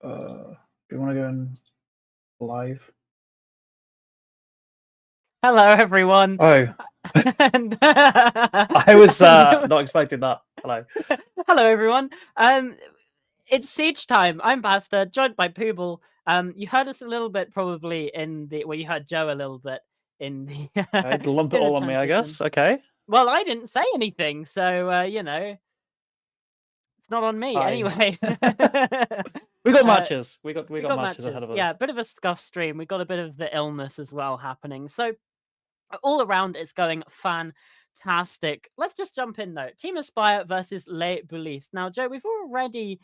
Do you want to go in live? Hello, everyone. Oh, And- I was not expecting that. Hello. Hello, everyone. It's Siege time. I'm Basta, joined by Pooble. You heard us a little bit probably you heard Joe a little bit in the I'd lump it in the all on me, I transition. guess. Okay. Well, I didn't say anything, so it's not on me. Hi. Anyway, We got Uh, matches. We got we got matches ahead matches. of us. Yeah, a bit of a scuff stream. We got a bit of the illness as well happening. So all around, it's going fantastic. Let's just jump in though. Team Aspire versus Les Boulistes. Now, Joe, we've already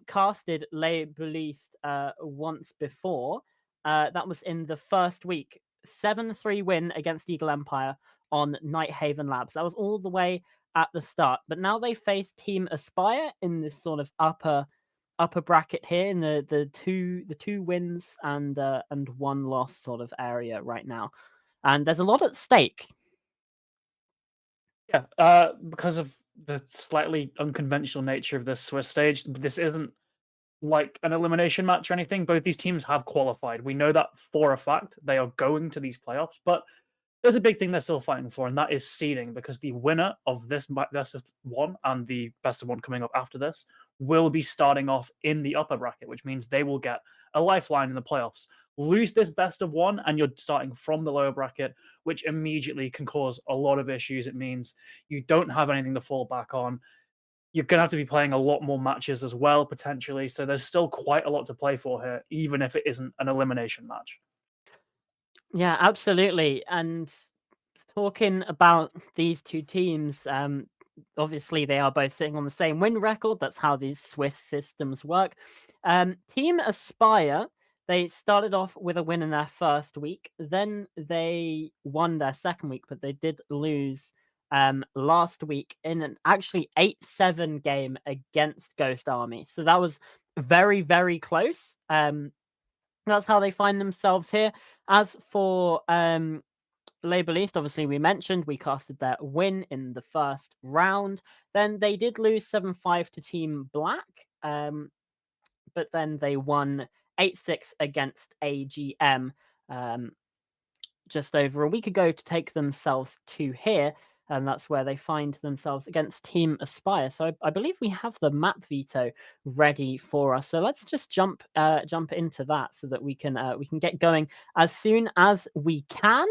casted Les Boulistes once before. That was in the first week. 7-3 win against Eagle Empire on Nighthaven Labs. That was all the way at the start. But now they face Team Aspire in this sort of upper bracket here in the two wins and one loss sort of area right now. And there's a lot at stake. Yeah, because of the slightly unconventional nature of this Swiss stage, this isn't like an elimination match or anything. Both these teams have qualified. We know that for a fact. They are going to these playoffs, but there's a big thing they're still fighting for, and that is seeding, because the winner of this best of one and the best of one coming up after this will be starting off in the upper bracket, which means they will get a lifeline in the playoffs. Lose this best of one, and you're starting from the lower bracket, which immediately can cause a lot of issues. It means you don't have anything to fall back on. You're going to have to be playing a lot more matches as well, potentially. So there's still quite a lot to play for here, even if it isn't an elimination match. Yeah, absolutely. And talking about these two teams, obviously they are both sitting on the same win record. That's how these Swiss systems work. Team Aspire, they started off with a win in their first week. Then they won their second week, but they did lose last week in an actually 8-7 game against Ghost Army. So that was very, very close. That's how they find themselves here. As for Les Boulistes, obviously we mentioned we casted their win in the first round. Then they did lose 7-5 to Team Black, but then they won 8-6 against AGM just over a week ago to take themselves to here. And that's where they find themselves against Team Aspire. So I believe we have the map veto ready for us. So let's just jump into that so that we can get going as soon as we can.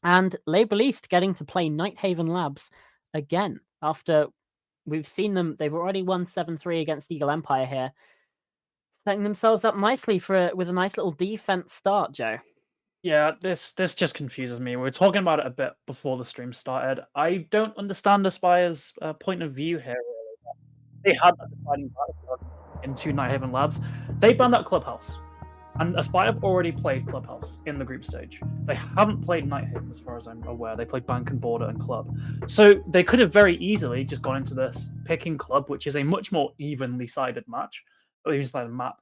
And Les Boulistes getting to play Nighthaven Labs again after we've seen them. They've already won 7-3 against Eagle Empire here, setting themselves up nicely with a nice little defense start, Joe. Yeah, this just confuses me. We were talking about it a bit before the stream started. I don't understand Aspire's point of view here. They had that deciding factor into Nighthaven Labs. They banned out Clubhouse, and Aspire have already played Clubhouse in the group stage. They haven't played Nighthaven, as far as I'm aware. They played Bank and Border and Club, so they could have very easily just gone into this picking Club, which is a much more evenly sided match, or even sided map.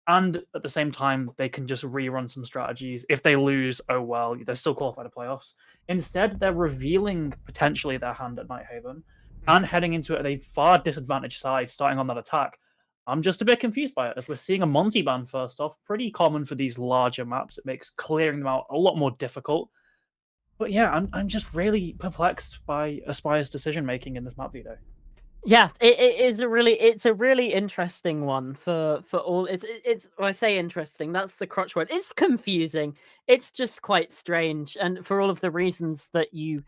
And at the same time, they can just rerun some strategies. If they lose, oh well, they're still qualified to playoffs. Instead, they're revealing potentially their hand at Nighthaven and heading into it at a far disadvantaged side, starting on that attack. I'm just a bit confused by it, as we're seeing a Monty ban first off. Pretty common for these larger maps. It makes clearing them out a lot more difficult. But yeah, I'm just really perplexed by Aspire's decision making in this map veto. Yeah, it's a really interesting one for all. It's when I say interesting, that's the crutch word. It's confusing. It's just quite strange, and for all of the reasons that you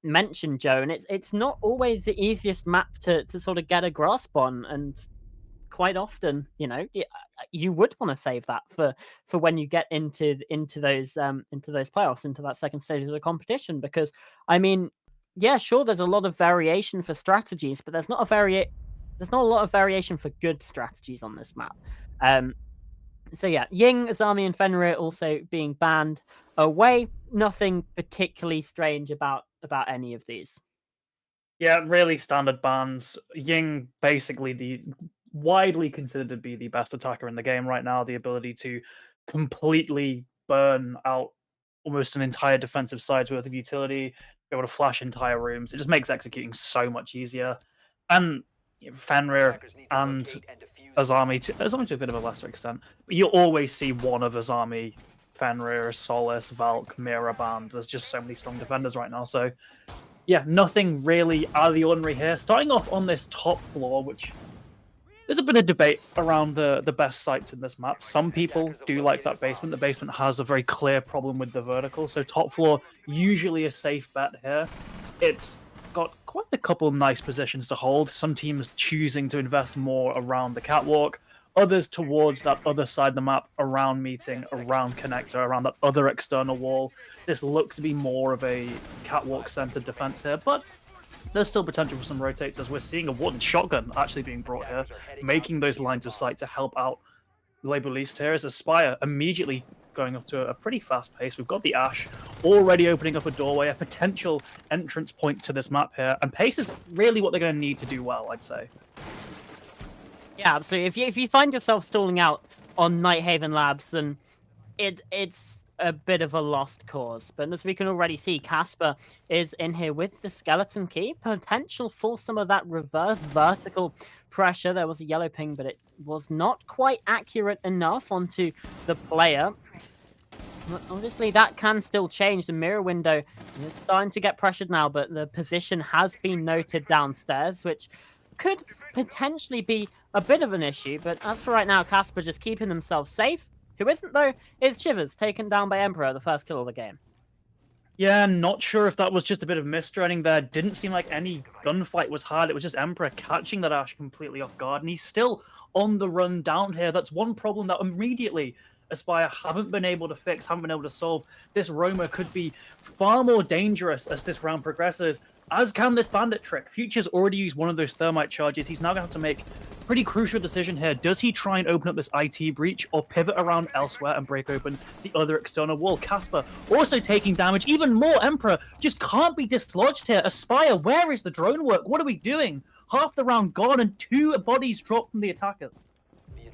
mentioned, Joe. And it's not always the easiest map to sort of get a grasp on, and quite often, you would want to save that for when you get into those playoffs, into that second stage of the competition, because I mean, yeah, sure, there's a lot of variation for strategies, but there's not a lot of variation for good strategies on this map. So yeah, Ying, Azami, and Fenrir also being banned away. Nothing particularly strange about any of these. Yeah, really standard bans. Ying, basically the widely considered to be the best attacker in the game right now. The ability to completely burn out almost an entire defensive side's worth of utility, be able to flash entire rooms. It just makes executing so much easier. And Fenrir and Azami to a bit of a lesser extent, but you always see one of Azami, Fenrir, Solace, Valk, Miraband. There's just so many strong defenders right now. So yeah, nothing really out of the ordinary here. Starting off on this top floor, which there's a bit of debate around the best sites in this map. Some people do like that basement. The basement has a very clear problem with the vertical, so top floor usually a safe bet here. It's got quite a couple nice positions to hold. Some teams choosing to invest more around the catwalk, others towards that other side of the map, around meeting, around connector, around that other external wall. This looks to be more of a catwalk-centered defense here, but there's still potential for some rotates as we're seeing a wooden shotgun actually being brought here, making those lines of sight to help out Label East here as Aspire immediately going up to a pretty fast pace. We've got the Ash already opening up a doorway, a potential entrance point to this map here, and pace is really what they're going to need to do well, I'd say. Yeah, absolutely. If you find yourself stalling out on Nighthaven Labs, then it's a bit of a lost cause. But as we can already see, Casper is in here with the skeleton key. Potential for some of that reverse vertical pressure. There was a yellow ping, but it was not quite accurate enough onto the player. But obviously, that can still change. The mirror window is starting to get pressured now, but the position has been noted downstairs, which could potentially be a bit of an issue. But as for right now, Casper just keeping themselves safe. Who isn't, though, is Shivers, taken down by Emperor, the first kill of the game. Yeah, not sure if that was just a bit of misstreading there. Didn't seem like any gunfight was hard. It was just Emperor catching that Ash completely off guard, and he's still on the run down here. That's one problem that immediately Aspire haven't been able to fix, haven't been able to solve. This Roamer could be far more dangerous as this round progresses, as can this Bandit trick. Future's already used one of those Thermite charges. He's now going to have to make a pretty crucial decision here. Does he try and open up this IT breach or pivot around elsewhere and break open the other external wall? Casper also taking damage. Even more, Emperor just can't be dislodged here. Aspire, where is the drone work? What are we doing? Half the round gone and 2 bodies dropped from the attackers.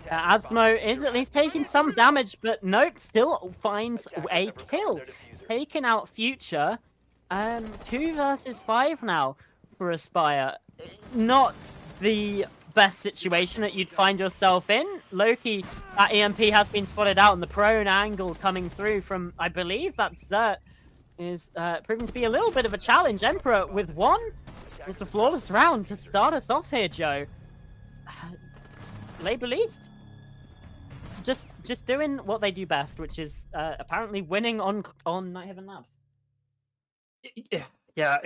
Asmo is at least taking some damage, but nope, still finds a kill. Taking out Future. 2 versus 5 now for Aspire. Not the best situation that you'd find yourself in. Loki, that EMP has been spotted out, and the prone angle coming through from, I believe that's Zert, is proving to be a little bit of a challenge. Emperor with 1. It's a flawless round to start us off here, Joe. Label East just doing what they do best, which is apparently winning on Nighthaven Labs. Yeah.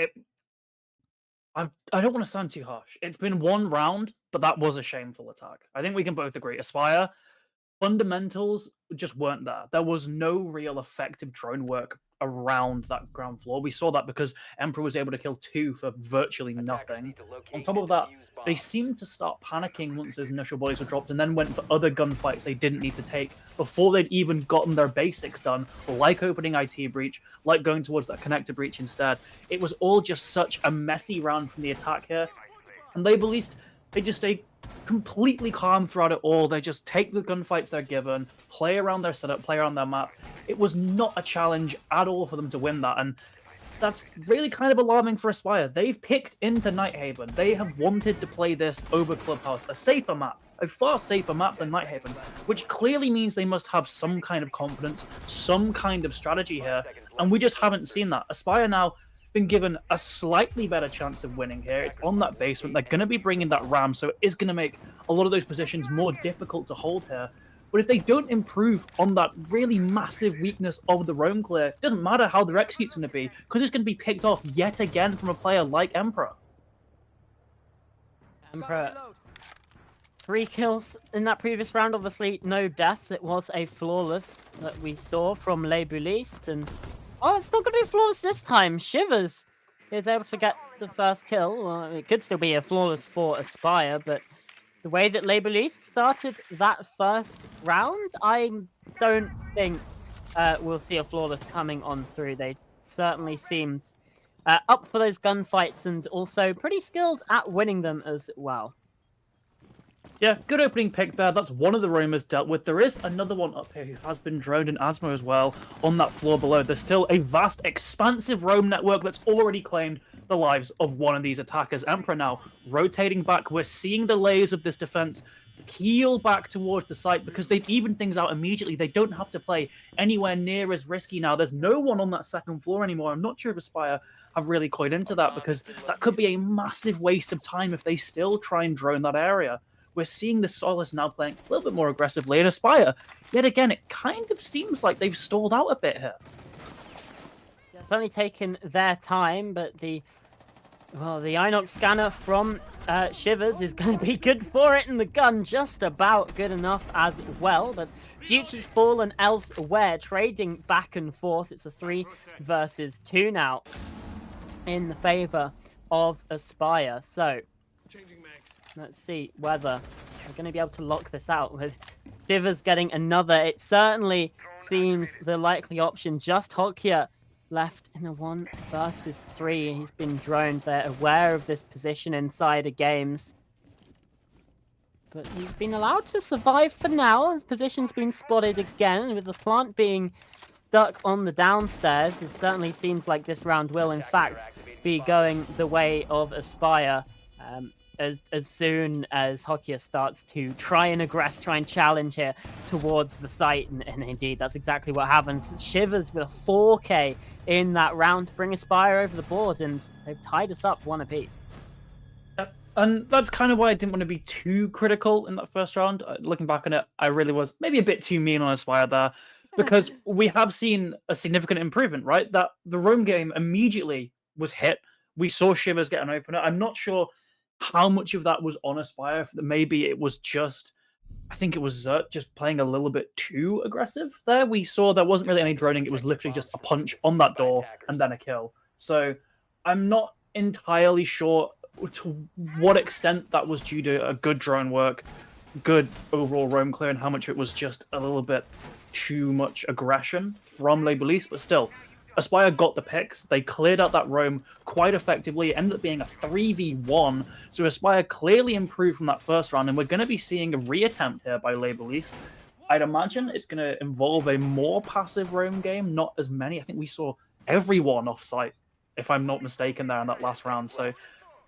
I don't want to sound too harsh. It's been 1 round, but that was a shameful attack. I think we can both agree. Aspire fundamentals just weren't there. There was no real effective drone work around that ground floor. We saw that because Emperor was able to kill 2 for virtually nothing. On top of that, they seemed to start panicking once those initial bodies were dropped and then went for other gunfights they didn't need to take before they'd even gotten their basics done, like opening IT breach, like going towards that connector breach instead. It was all just such a messy round from the attack here. And Label East, they just stay completely calm throughout it all. They just take the gunfights they're given, play around their setup, play around their map. It was not a challenge at all for them to win that, and that's really kind of alarming for Aspire. They've picked into Nighthaven. They have wanted to play this over Clubhouse, a safer map, a far safer map than Nighthaven, which clearly means they must have some kind of confidence, some kind of strategy here, and we just haven't seen that. Aspire now been given a slightly better chance of winning here. It's on that basement. They're going to be bringing that ram, so it is going to make a lot of those positions more difficult to hold here. But if they don't improve on that really massive weakness of the roam clear, it doesn't matter how their execute's going to be, because it's going to be picked off yet again from a player like Emperor. Emperor, 3 kills in that previous round. Obviously, no deaths. It was a flawless that we saw from Les Boulistes, and oh, it's not going to be flawless this time. Shivers is able to get the first kill. Well, it could still be a flawless for Aspire, but the way that Label East started that first round, I don't think we'll see a flawless coming on through. They certainly seemed up for those gunfights and also pretty skilled at winning them as well. Yeah, good opening pick there. That's one of the roamers dealt with. There is another one up here who has been droned in Asmo as well on that floor below. There's still a vast, expansive roam network that's already claimed the lives of one of these attackers. Emperor now rotating back. We're seeing the layers of this defense peel back towards the site because they've evened things out immediately. They don't have to play anywhere near as risky now. There's no one on that second floor anymore. I'm not sure if Aspire have really coiled into that because that could be a massive waste of time if they still try and drone that area. We're seeing the Solace now playing a little bit more aggressively at Aspire. Yet again, it kind of seems like they've stalled out a bit here. Yeah, it's only taken their time, but the Inox scanner from Shivers is going to be good for it, and the gun just about good enough as well. But Future's fallen elsewhere, trading back and forth. It's a 3 versus 2 now in the favor of Aspire. So let's see whether we're going to be able to lock this out with Shivers getting another. It certainly seems the likely option. Just Hokia left in a 1 versus 3. He's been droned. They're aware of this position inside of games. But he's been allowed to survive for now. His position's been spotted again. With the plant being stuck on the downstairs, it certainly seems like this round will, in fact, be going the way of Aspire. As soon as Hokia starts to try and aggress, try and challenge here towards the site. And indeed, that's exactly what happens. Shivers with a 4K in that round to bring Aspire over the board, and they've tied us up 1 apiece. Yep. And that's kind of why I didn't want to be too critical in that first round. Looking back on it, I really was maybe a bit too mean on Aspire there because we have seen a significant improvement, right? That the roam game immediately was hit. We saw Shivers get an opener. I'm not sure how much of that was on Aspire. Maybe it was just, I think it was Zert just playing a little bit too aggressive there. We saw there wasn't really any droning. It was literally just a punch on that door and then a kill. So I'm not entirely sure to what extent that was due to a good drone work, good overall roam clear, and how much it was just a little bit too much aggression from Labeliste, but still, Aspire got the picks. They cleared out that roam quite effectively. It ended up being a 3v1. So Aspire clearly improved from that first round, and we're going to be seeing a reattempt here by Labeliste. I'd imagine it's going to involve a more passive roam game, not as many. I think we saw everyone off-site, if I'm not mistaken, there in that last round. So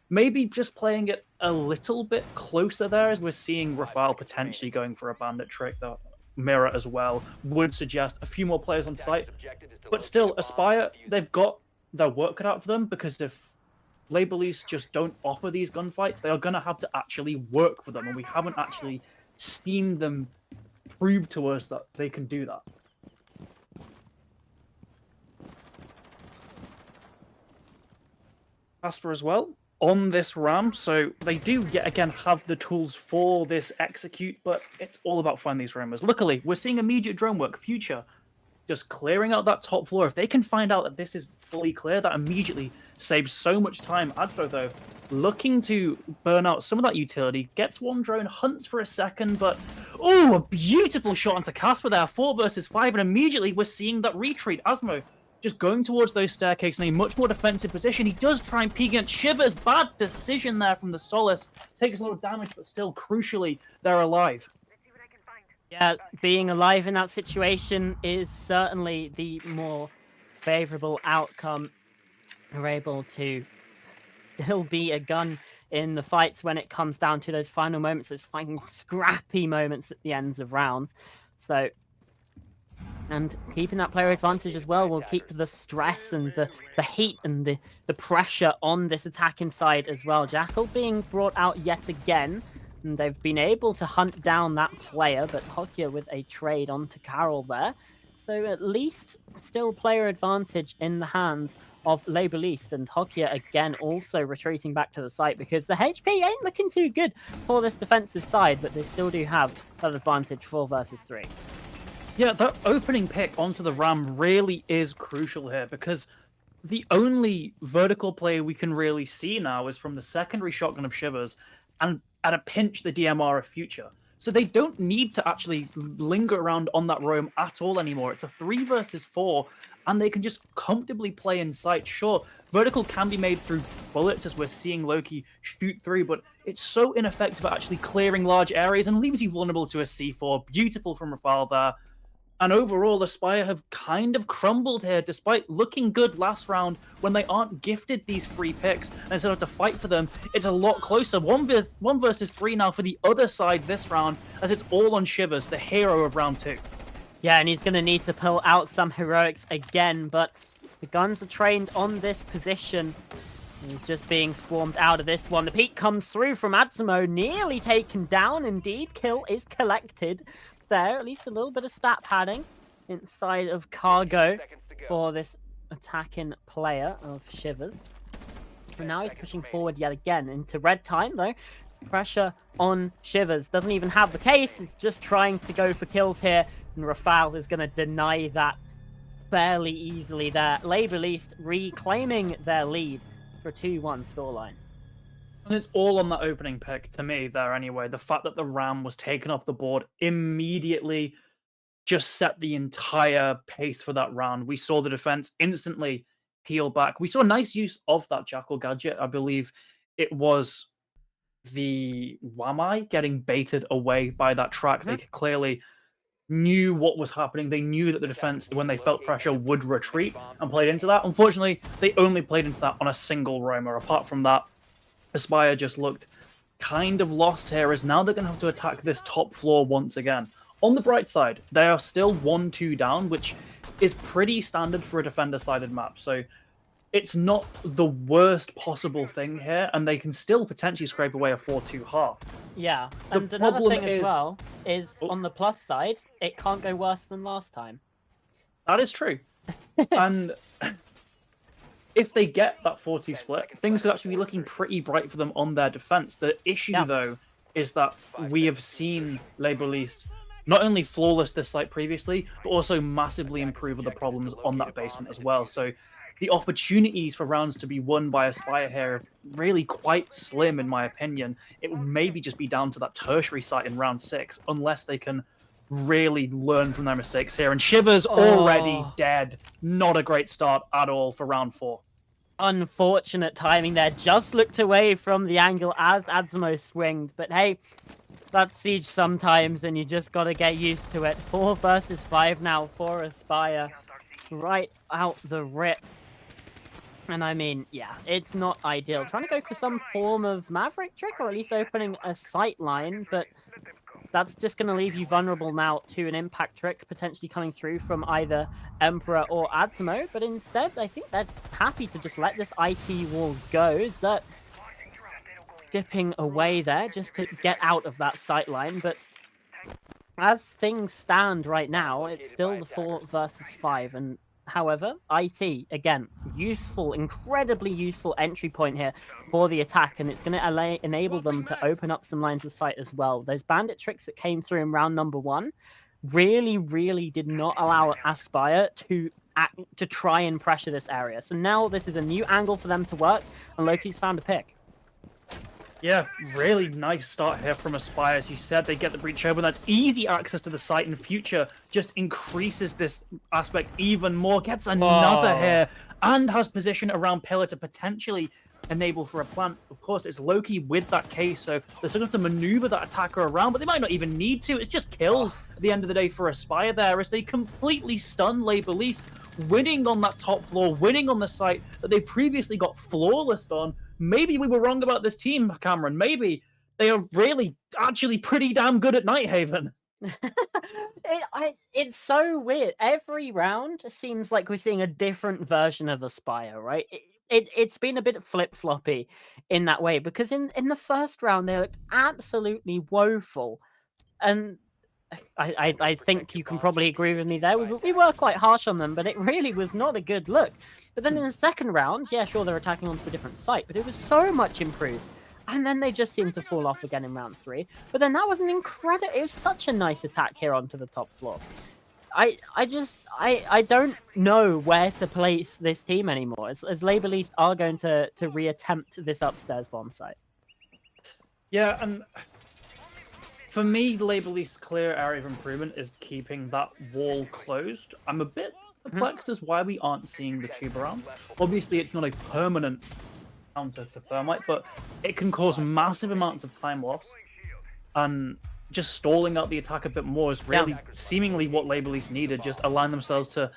maybe just playing it a little bit closer there, as we're seeing Rafael potentially going for a bandit trick that Mirror as well would suggest a few more players on site. But still, Aspire, they've got their work cut out for them, because if Labeliste just don't offer these gunfights, they are going to have to actually work for them, and we haven't actually seen them prove to us that they can do that. Casper as well on this RAM, so they do yet again have the tools for this execute, but it's all about finding these roamers. Luckily, we're seeing immediate drone work. Future just clearing out that top floor. If they can find out that this is fully clear, that immediately saves so much time. Adfo, though, looking to burn out some of that utility, gets one drone, hunts for a second, but oh, a beautiful shot onto Casper there, 4 versus 5, and immediately we're seeing that retreat. Asmo just going towards those staircases in a much more defensive position. He does try and peek against Shivers. Bad decision there from the Solace. Takes a lot of damage, but still, crucially, they're alive. Yeah, being alive in that situation is certainly the more favorable outcome. We're able to still be a gun in the fights when it comes down to those final moments, those final scrappy moments at the ends of rounds. So, and keeping that player advantage as well will keep the stress and the heat and the pressure on this attacking side as well. Jackal being brought out yet again, and they've been able to hunt down that player, but Hokia with a trade onto Carol there. So at least still player advantage in the hands of Labeliste, and Hokia again also retreating back to the site because the HP ain't looking too good for this defensive side, but they still do have that advantage 4 versus 3. Yeah, that opening pick onto the Ram really is crucial here, because the only vertical play we can really see now is from the secondary shotgun of Shivers, and at a pinch, the DMR of Future. So they don't need to actually linger around on that roam at all anymore. It's a 3 versus 4, and they can just comfortably play in sight. Sure, vertical can be made through bullets, as we're seeing Loki shoot through, but it's so ineffective at actually clearing large areas and leaves you vulnerable to a C4. Beautiful from Rafal there. And overall, Aspire have kind of crumbled here, despite looking good last round when they aren't gifted these free picks. And instead of to fight for them, it's a lot closer. One versus three now for the other side this round, as it's all on Shivers, the hero of round 2. Yeah, and he's going to need to pull out some heroics again, but the guns are trained on this position. He's just being swarmed out of this one. The peek comes through from Atsumo, nearly taken down. Indeed, kill is collected there. At least a little bit of stat padding inside of Cargo for this attacking player of Shivers. And now he's pushing forward yet again into red time, though. Pressure on Shivers. Doesn't even have the case. It's just trying to go for kills here. And Rafal is going to deny that fairly easily there. Labor East reclaiming their lead for a 2-1 scoreline. And it's all on that opening pick to me there anyway. The fact that the Ram was taken off the board immediately just set the entire pace for that round. We saw the defense instantly peel back. We saw a nice use of that Jackal gadget. I believe it was the Wamai getting baited away by that track. They clearly knew what was happening. They knew that the defense, when they felt pressure, would retreat and played into that. Unfortunately, they only played into that on a single roamer. Apart from that, Aspire just looked kind of lost here, as now they're going to have to attack this top floor once again. On the bright side, they are still 1-2 down, which is pretty standard for a defender-sided map. So it's not the worst possible thing here, and they can still potentially scrape away a 4-2 half. Yeah, and another thing as well is, on the plus side, it can't go worse than last time. That is true. And if they get that 4-2 split, things could actually be looking pretty bright for them on their defense. The issue, though, is that we have seen Labor East not only flawless this site previously, but also massively improve the problems on that basement as well. So the opportunities for rounds to be won by Aspire here are really quite slim, in my opinion. It would maybe just be down to that tertiary site in round 6, unless they can really learn from their mistakes here. And Shivers already dead. Not a great start at all for round 4. Unfortunate timing there. Just looked away from the angle as Atsumo swinged. But hey, that's Siege sometimes, and you just got to get used to it. 4 versus 5 now for Aspire. Right out the rip. And I mean, yeah, it's not ideal. Trying to go for some form of Maverick trick, or at least opening a sight line, but that's just going to leave you vulnerable now to an impact trick potentially coming through from either Emperor or Atsumo. But instead, I think they're happy to just let this IT wall go. Zert dipping away there just to get out of that sight line. But as things stand right now, it's still the 4 versus 5. And however, IT, again, useful, incredibly useful entry point here for the attack, and it's going to enable them to open up some lines of sight as well. Those bandit tricks that came through in round number 1 really did not allow Aspire to try and pressure this area. So now this is a new angle for them to work, and Loki's found a pick. Yeah, really nice start here from Aspire. As you said, they get the breach open. That's easy access to the site in future. Just increases this aspect even more. Gets another here and has position around Pillar to potentially enable for a plant. Of course, it's Loki with that case, so they're still going to maneuver that attacker around, but they might not even need to. It's just kills at the end of the day for Aspire there, as they completely stun Labor East, winning on that top floor, winning on the site that they previously got flawless on. Maybe we were wrong about this team, Cameron. Maybe they are really actually pretty damn good at Nighthaven. It's so weird. Every round seems like we're seeing a different version of Aspire, right? It's been a bit flip-floppy in that way, because in the first round they looked absolutely woeful, and I think you can probably agree with me there. We were quite harsh on them, but it really was not a good look. But then in the second round, yeah, sure, they're attacking onto a different site, but it was so much improved. And then they just seemed to fall off again in round 3. But then that was an incredible... It was such a nice attack here onto the top floor. I don't know where to place this team anymore, as Labor East are going to reattempt this upstairs bomb site. Yeah, and for me, Labor East's clear area of improvement is keeping that wall closed. I'm a bit Mhm. perplexed as why we aren't seeing the tube around. Obviously, it's not a permanent counter to Thermite, but it can cause massive amounts of time loss. And just stalling out the attack a bit more is Yeah. really seemingly what Labor East needed. Just align themselves to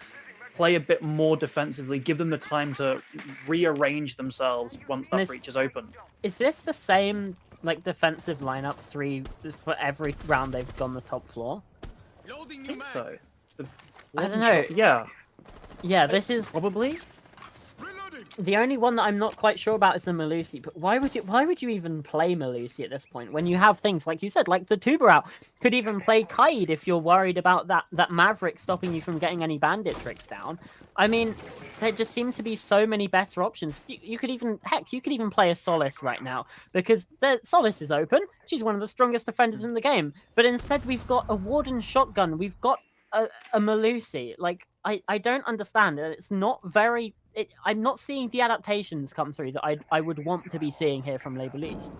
play a bit more defensively, give them the time to rearrange themselves once And that breach is open. is this the same like defensive lineup for every round they've gone the top floor? I think so. The I don't wasn't know. sure. Yeah, Yeah, this is probably. the only one that I'm not quite sure about is the Melusi. But why would you even play Melusi at this point when you have things like you said, like the Tuber out? Could even play Kaid if you're worried about that Maverick stopping you from getting any bandit tricks down. I mean, there just seems to be so many better options. You could even you could even play a Solace right now because the Solace is open. She's one of the strongest defenders in the game. But instead, we've got a Warden shotgun. We've got a Melusi. Like I don't understand. It's not very. I'm not seeing the adaptations come through that I would want to be seeing here from Label East.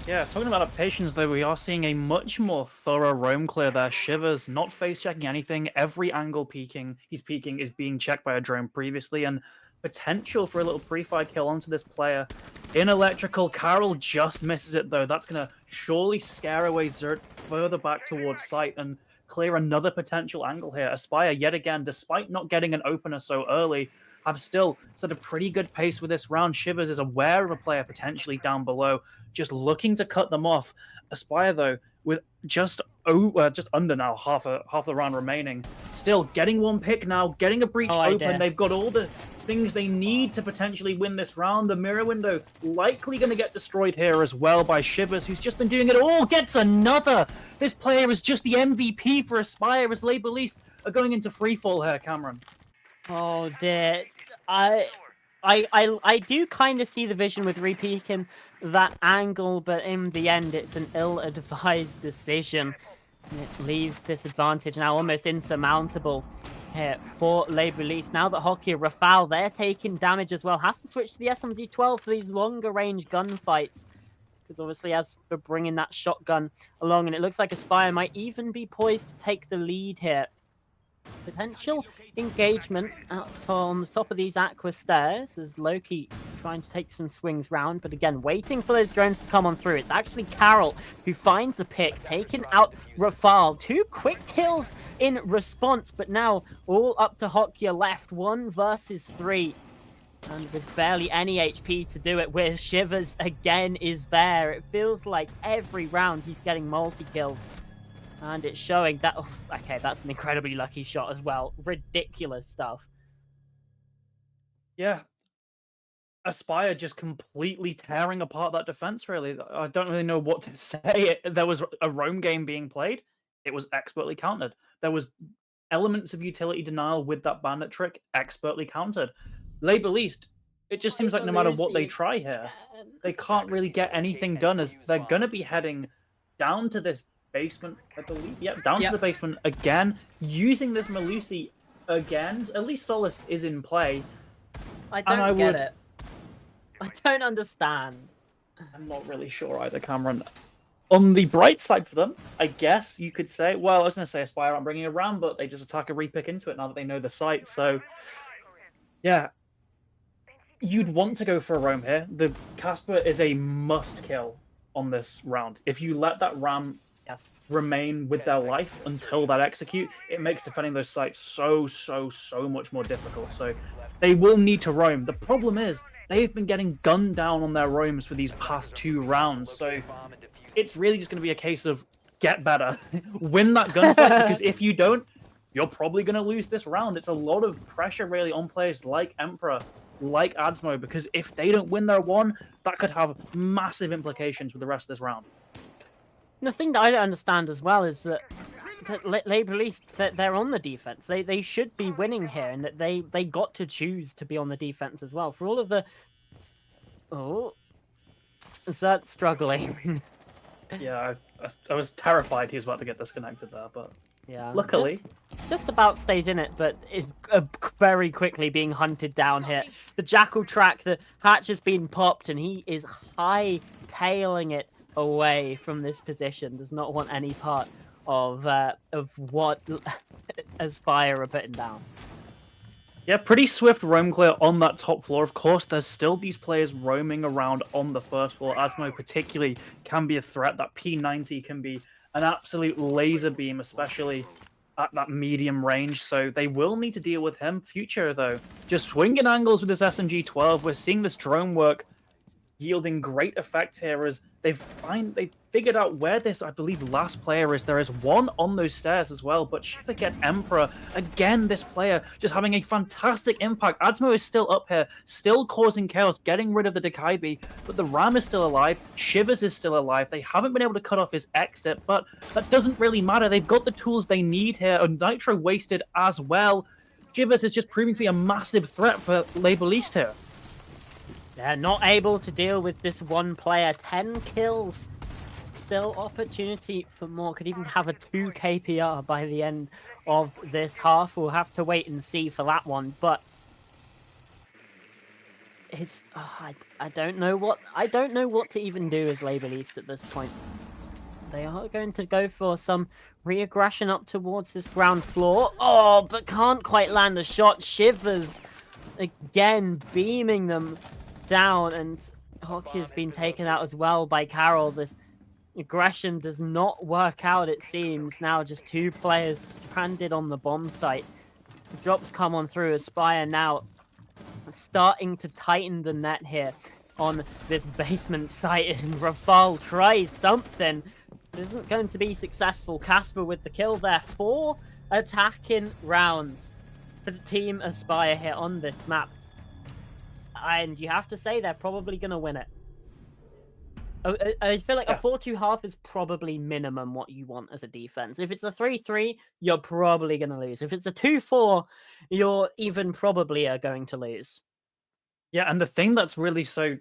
Yeah, talking about adaptations, though, we are seeing a much more thorough roam clear there. Shivers not face checking anything. Every angle he's peeking is being checked by a drone previously, and potential for a little pre-fire kill onto this player. In electrical, Carol just misses it though. That's gonna surely scare away Zert further back towards site and clear another potential angle here. Aspire yet again, despite not getting an opener so early, have still set a pretty good pace with this round. Shivers is aware of a player potentially down below, just looking to cut them off. Aspire, though, with just under now half the round remaining, still getting one pick now, getting a breach No open. idea. They've got all the things they need to potentially win this round. The mirror window likely going to get destroyed here as well by Shivers, who's just been doing it all. Gets another. This player is just the MVP for Aspire as Labor East are going into freefall here, Cameron. Oh dear. I do kind of see the vision with repeaking that angle, but in the end, it's an ill-advised decision. And it leaves this advantage now almost insurmountable here for Labor East. Now that Hockey Rafale, they're taking damage as well. Has to switch to the SMG-12 for these longer range gunfights. Because obviously, as for bringing that shotgun along, and it looks like Aspire might even be poised to take the lead here. Potential engagement on the top of these aqua stairs as Loki trying to take some swings round, but again, waiting for those drones to come on through. It's actually Carol who finds a pick, taking out Rafale. 2 quick kills in response, but now all up to Hokia left, 1 versus 3. And with barely any HP to do it with, Shivers again is there. It feels like every round he's getting multi-kills. And it's showing that, oh, okay, that's an incredibly lucky shot as well. Ridiculous stuff. Yeah, Aspire just completely tearing apart that defense, really. I don't really know what to say. There was a roam game being played. It was expertly countered. There was elements of utility denial with that bandit trick, expertly countered. Labor East, it just seems like no matter what they try here, they can't really get anything done as they're going to be heading down to this basement, I believe. Yep, down to the basement again, using this Melusi again. At least Solace is in play. I don't get it. I don't understand. I'm not really sure either, Cameron. On the bright side for them, I guess you could say, well, I was going to say Aspire aren't bringing a ram, but they just attack a repick into it now that they know the site. So, yeah, you'd want to go for a roam here. The Casper is a must kill on this round. If you let that ram remain with their life until that execute, it makes defending those sites so much more difficult. So they will need to roam. The problem is they've been getting gunned down on their roams for these past 2 rounds. So it's really just going to be a case of get better, win that gunfight, because if you don't, you're probably going to lose this round. It's a lot of pressure really on players like Emperor, like Adsmo, because if they don't win their one, that could have massive implications with the rest of this round. The thing that I don't understand as well is that Labor East, they're on the defense. They should be winning here, and that they got to choose to be on the defense as well. For all of the... Oh, is that struggling? Yeah, I was terrified he was about to get disconnected there, but yeah, luckily... Just about stays in it, but is very quickly being hunted down here. The Jackal track, the hatch has been popped, and he is high-tailing it away from this position. Does not want any part of what Aspire are putting down. Yeah, pretty swift roam clear on that top floor. Of course, there's still these players roaming around on the first floor. Asmo particularly can be a threat. That P90 can be an absolute laser beam, especially at that medium range. So they will need to deal with him. Future, though, just swinging angles with this SMG-12. We're seeing this drone work yielding great effect here as they figured out where this, I believe, last player is. There is one on those stairs as well, but Shiva gets Emperor. Again, this player just having a fantastic impact. Adsmo is still up here, still causing chaos, getting rid of the Dekaibi, but the Ram is still alive. Shivers is still alive. They haven't been able to cut off his exit, but that doesn't really matter. They've got the tools they need here, and Nitro wasted as well. Shivers is just proving to be a massive threat for Label East here. They're not able to deal with this one player. 10 kills. Still opportunity for more. Could even have a 2 KPR by the end of this half. We'll have to wait and see for that one. But it's I don't know what to even do as Label East at this point. They are going to go for some re-aggression up towards this ground floor. Oh, but can't quite land a shot. Shivers again beaming them down, and Hockey has been taken out as well by Carol. This aggression does not work out, it seems. Now just 2 players stranded on the bomb site. Drops come on through. Aspire now starting to tighten the net here on this basement site, and Rafal tries something. It isn't going to be successful. Casper with the kill there. 4 attacking rounds for the Team Aspire here on this map. And you have to say they're probably going to win it. I feel like a 4-2 half is probably minimum what you want as a defense. If it's a 3-3, you're probably going to lose. If it's a 2-4, you're even probably going to lose. Yeah, and the thing that's really so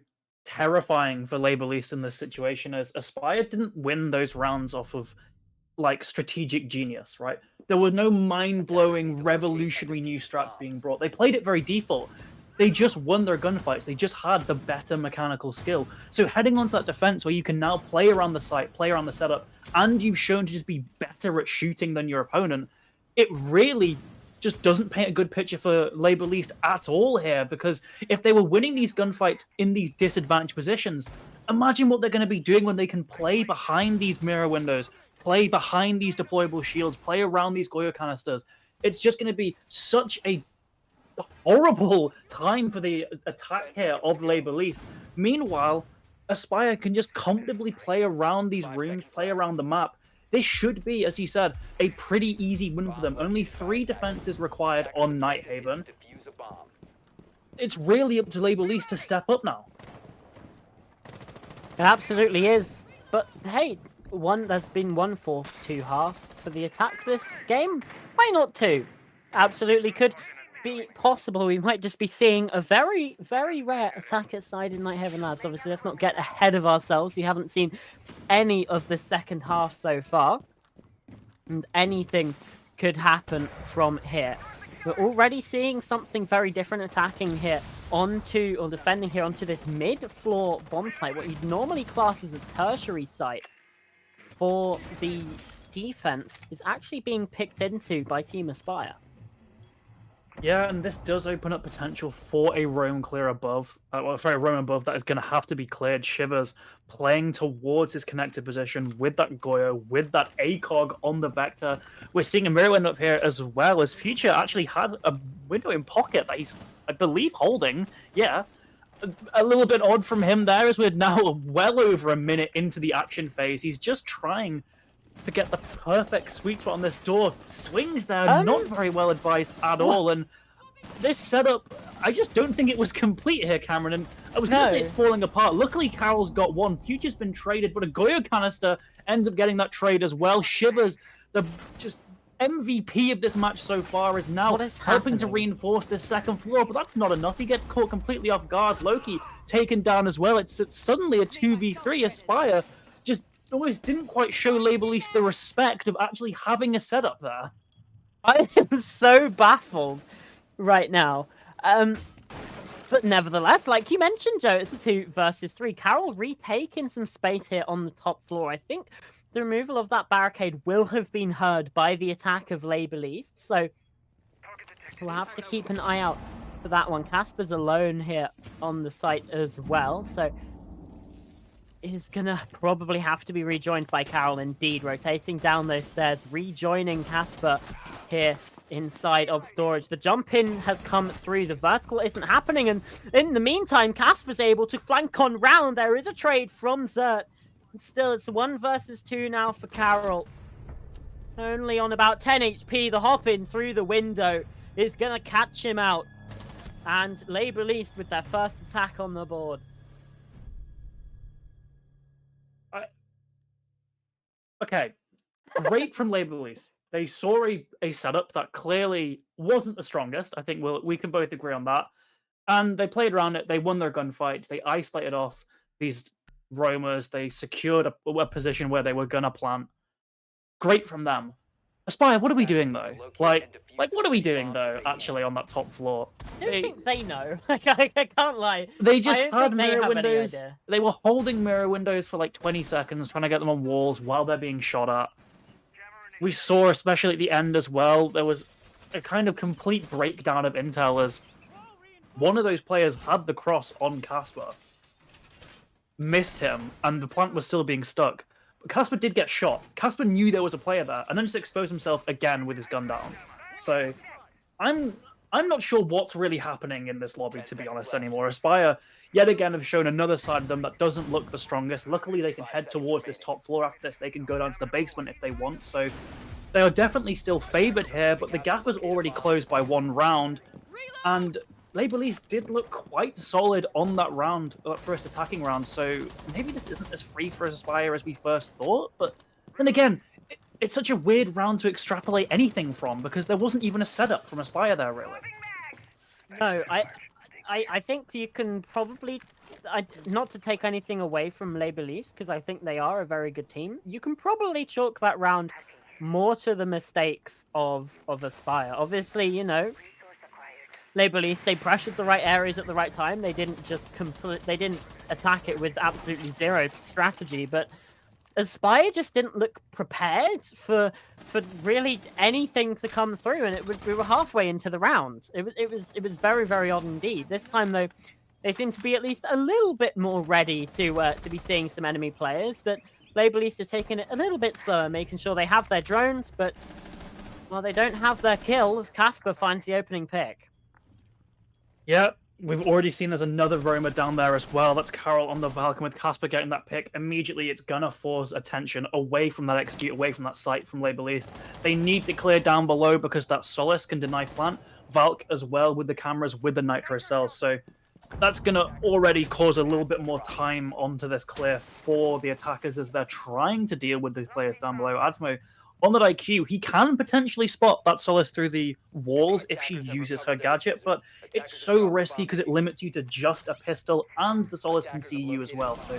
terrifying for Label East in this situation is Aspire didn't win those rounds off of like strategic genius, right? There were no mind-blowing, revolutionary new strats being brought. They played it very default. They just won their gunfights. They just had the better mechanical skill. So heading onto that defense where you can now play around the site, play around the setup, and you've shown to just be better at shooting than your opponent, it really just doesn't paint a good picture for Label East at all here, because if they were winning these gunfights in these disadvantaged positions, imagine what they're going to be doing when they can play behind these mirror windows, play behind these deployable shields, play around these Goyo canisters. It's just going to be such a horrible time for the attack here of Label East. Meanwhile, Aspire can just comfortably play around these rooms, play around the map. This should be, as you said, a pretty easy win for them. Only 3 defenses required on Nighthaven. It's really up to Label East to step up now. It absolutely is. But hey, there's been 1 4-2 half for the attack this game. Why not 2? Absolutely could be possible. We might just be seeing a very, very rare attacker side in Nighthaven Labs. Obviously, let's not get ahead of ourselves. We haven't seen any of the second half so far, and anything could happen from here. We're already seeing something very different attacking here defending here onto this mid-floor bomb site, what you'd normally class as a tertiary site for the defense, is actually being picked into by Team Aspire. Yeah, and this does open up potential for a roam clear above. A roam above that is going to have to be cleared. Shivers playing towards his connected position with that Goyo, with that ACOG on the Vector. We're seeing a mirror window up here as well, as Future actually had a window in pocket that he's, I believe, holding. Yeah, a little bit odd from him there, as we're now well over a minute into the action phase. He's just trying to get the perfect sweet spot on this door. Swings there, not very well advised at all. And this setup, I just don't think it was complete here, Cameron. And I was going to say it's falling apart. Luckily, Carol's got one. Future's been traded, but a Goyo canister ends up getting that trade as well. Shivers, the just MVP of this match so far, is now helping to reinforce this second floor, but that's not enough. He gets caught completely off guard. Loki taken down as well. It's suddenly a 2v3. Aspire just almost didn't quite show Label East the respect of actually having a setup there. I am so baffled right now. But nevertheless, like you mentioned, Joe, it's a 2 versus 3. Carol retaking some space here on the top floor. I think the removal of that barricade will have been heard by the attack of Label East, so we'll have to keep an eye out for that one. Casper's alone here on the site as well, so is gonna probably have to be rejoined by Carol indeed, rotating down those stairs, rejoining Casper here inside of storage. The jump in has come through, the vertical isn't happening, and in the meantime, Casper's able to flank on round. There is a trade from Zert. And still, it's 1 versus 2 now for Carol. Only on about 10 HP, the hop in through the window is gonna catch him out. And Label East with their first attack on the board. Okay, great from Label East. They saw a setup that clearly wasn't the strongest. I think we can both agree on that. And they played around it. They won their gunfights. They isolated off these roamers. They secured a position where they were gonna plant. Great from them. Aspire, what are we doing though? Like what are we doing though? Actually, on that top floor, I don't think they know. I can't lie. they just I don't had think they mirror have any windows. idea. They were holding mirror windows for like 20 seconds, trying to get them on walls while they're being shot at. We saw, especially at the end as well, there was a kind of complete breakdown of intel as one of those players had the cross on Casper, missed him, and the plant was still being stuck. But Casper did get shot. Casper knew there was a player there, and then just exposed himself again with his gun down. So I'm not sure what's really happening in this lobby, to be honest, anymore. Aspire, yet again, have shown another side of them that doesn't look the strongest. Luckily, they can head towards this top floor after this. They can go down to the basement if they want. So they are definitely still favored here, but the gap is already closed by 1 round. And Label East did look quite solid on that round, that first attacking round. So maybe this isn't as free for Aspire as we first thought. But then again, it's such a weird round to extrapolate anything from, because there wasn't even a setup from Aspire there, really. No, I think you can probably, not to take anything away from Label East, because I think they are a very good team, you can probably chalk that round more to the mistakes of Aspire. Obviously, you know, Label East, they pressured the right areas at the right time. They didn't just they didn't attack it with absolutely zero strategy, but Aspire just didn't look prepared for really anything to come through, and we were halfway into the round. It was very, very odd indeed. This time though, they seem to be at least a little bit more ready to be seeing some enemy players. But Label East are taking it a little bit slower, making sure they have their drones, but well, they don't have their kill as Casper finds the opening pick. Yeah, we've already seen there's another roamer down there as well. That's Carol on the Valken with Casper getting that pick. Immediately, it's gonna force attention away from that XG, away from that site from Label East. They need to clear down below because that Solace can deny plant. Valk as well with the cameras, with the Nitro cells. So that's gonna already cause a little bit more time onto this clear for the attackers as they're trying to deal with the players down below. Adsmo, on that IQ, he can potentially spot that Solace through the walls if she uses her gadget, but it's so risky because it limits you to just a pistol, and the Solace can see you as well. So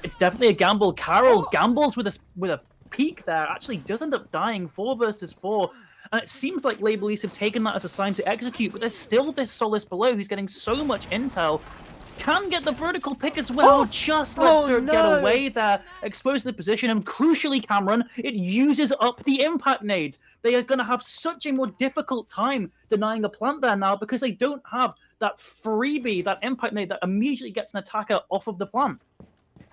it's definitely a gamble. Carol gambles with a peek there, actually does end up dying 4 versus 4. And it seems like Label East have taken that as a sign to execute, but there's still this Solace below who's getting so much intel. Can get the vertical pick as well, just lets her get away there, exposing the position, and crucially, Cameron, it uses up the impact nades. They are going to have such a more difficult time denying the plant there now because they don't have that freebie, that impact nade that immediately gets an attacker off of the plant.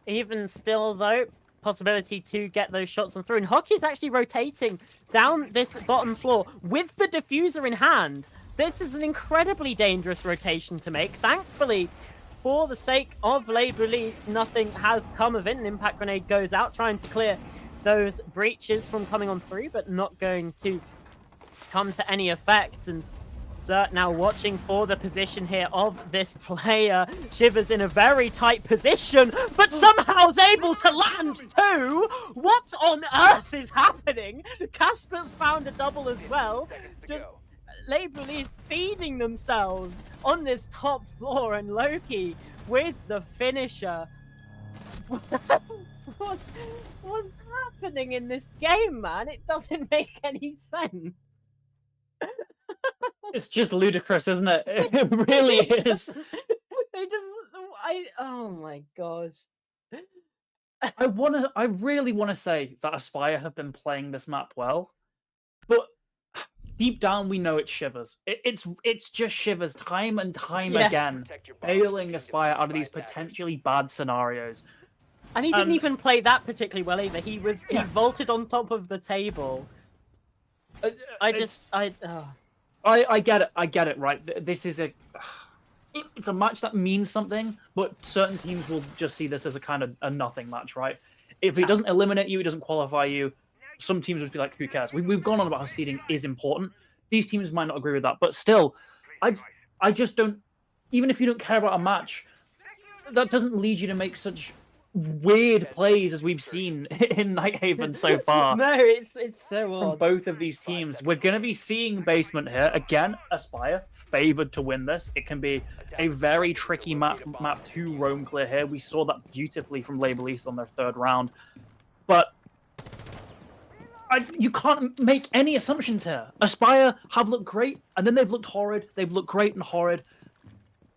Even still, though, possibility to get those shots on through, and Hockey's actually rotating down this bottom floor with the diffuser in hand. This is an incredibly dangerous rotation to make. Thankfully, for the sake of Label East, nothing has come of it. An impact grenade goes out, trying to clear those breaches from coming on through, but not going to come to any effect. And Zert now watching for the position here of this player. Shivers in a very tight position, but somehow is able to land too! What on earth is happening? Casper's found a double as well. Just Label East feeding themselves on this top floor, and Loki with the finisher. What's happening in this game, man? It doesn't make any sense. It's just ludicrous, isn't it? It really is. Oh my gosh. I really wanna say that Aspire have been playing this map well, but deep down we know it's Shivers. It's just Shivers time and time Yeah. again, bailing Aspire out of these potentially bad scenarios. And he didn't And even play that particularly well either. He yeah, vaulted on top of the table. uh, I just it's I I get it. I get it. Right. This is it's a match that means something, but certain teams will just see this as a kind of a nothing match, right? If it yeah. doesn't eliminate you, it doesn't qualify you. Some teams would be like, "Who cares?" We've gone on about how seeding is important. These teams might not agree with that, but still, I I just don't. Even if you don't care about a match, that doesn't lead you to make such weird plays as we've seen in Nighthaven so far No, it's so from odd. both of these teams. We're going to be seeing basement here. Again, Aspire favored to win this. It can be a very tricky map to roam clear here. We saw that beautifully from Label East on their third round. But you can't make any assumptions here. Aspire have looked great, and then they've looked horrid. They've looked great and horrid.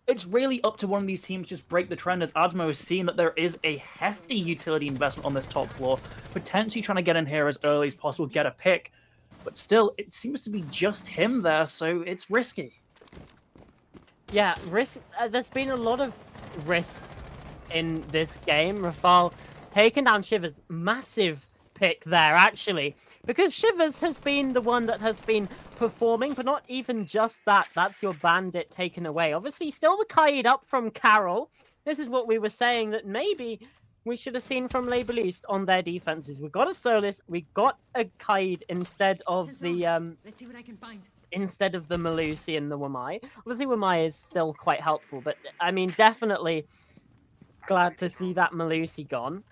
It's really up to one of these teams to just break the trend, as Asmo has seen that there is a hefty utility investment on this top floor, potentially trying to get in here as early as possible, get a pick. But still, it seems to be just him there, so it's risky. Yeah, risk. There's been a lot of risks in this game. Rafal taking down Shivers, massive pick there actually, because Shivers has been the one that has been performing, but not even just that. That's your bandit taken away. Obviously, still the kite up from Carol. This is what we were saying that maybe we should have seen from Label East on their defenses. We got a Solis, we got a kite instead of the Let's see what I can find. instead of the Malusi and the Wamai. Obviously, Wamai is still quite helpful, but I mean, definitely glad to see that Malusi gone.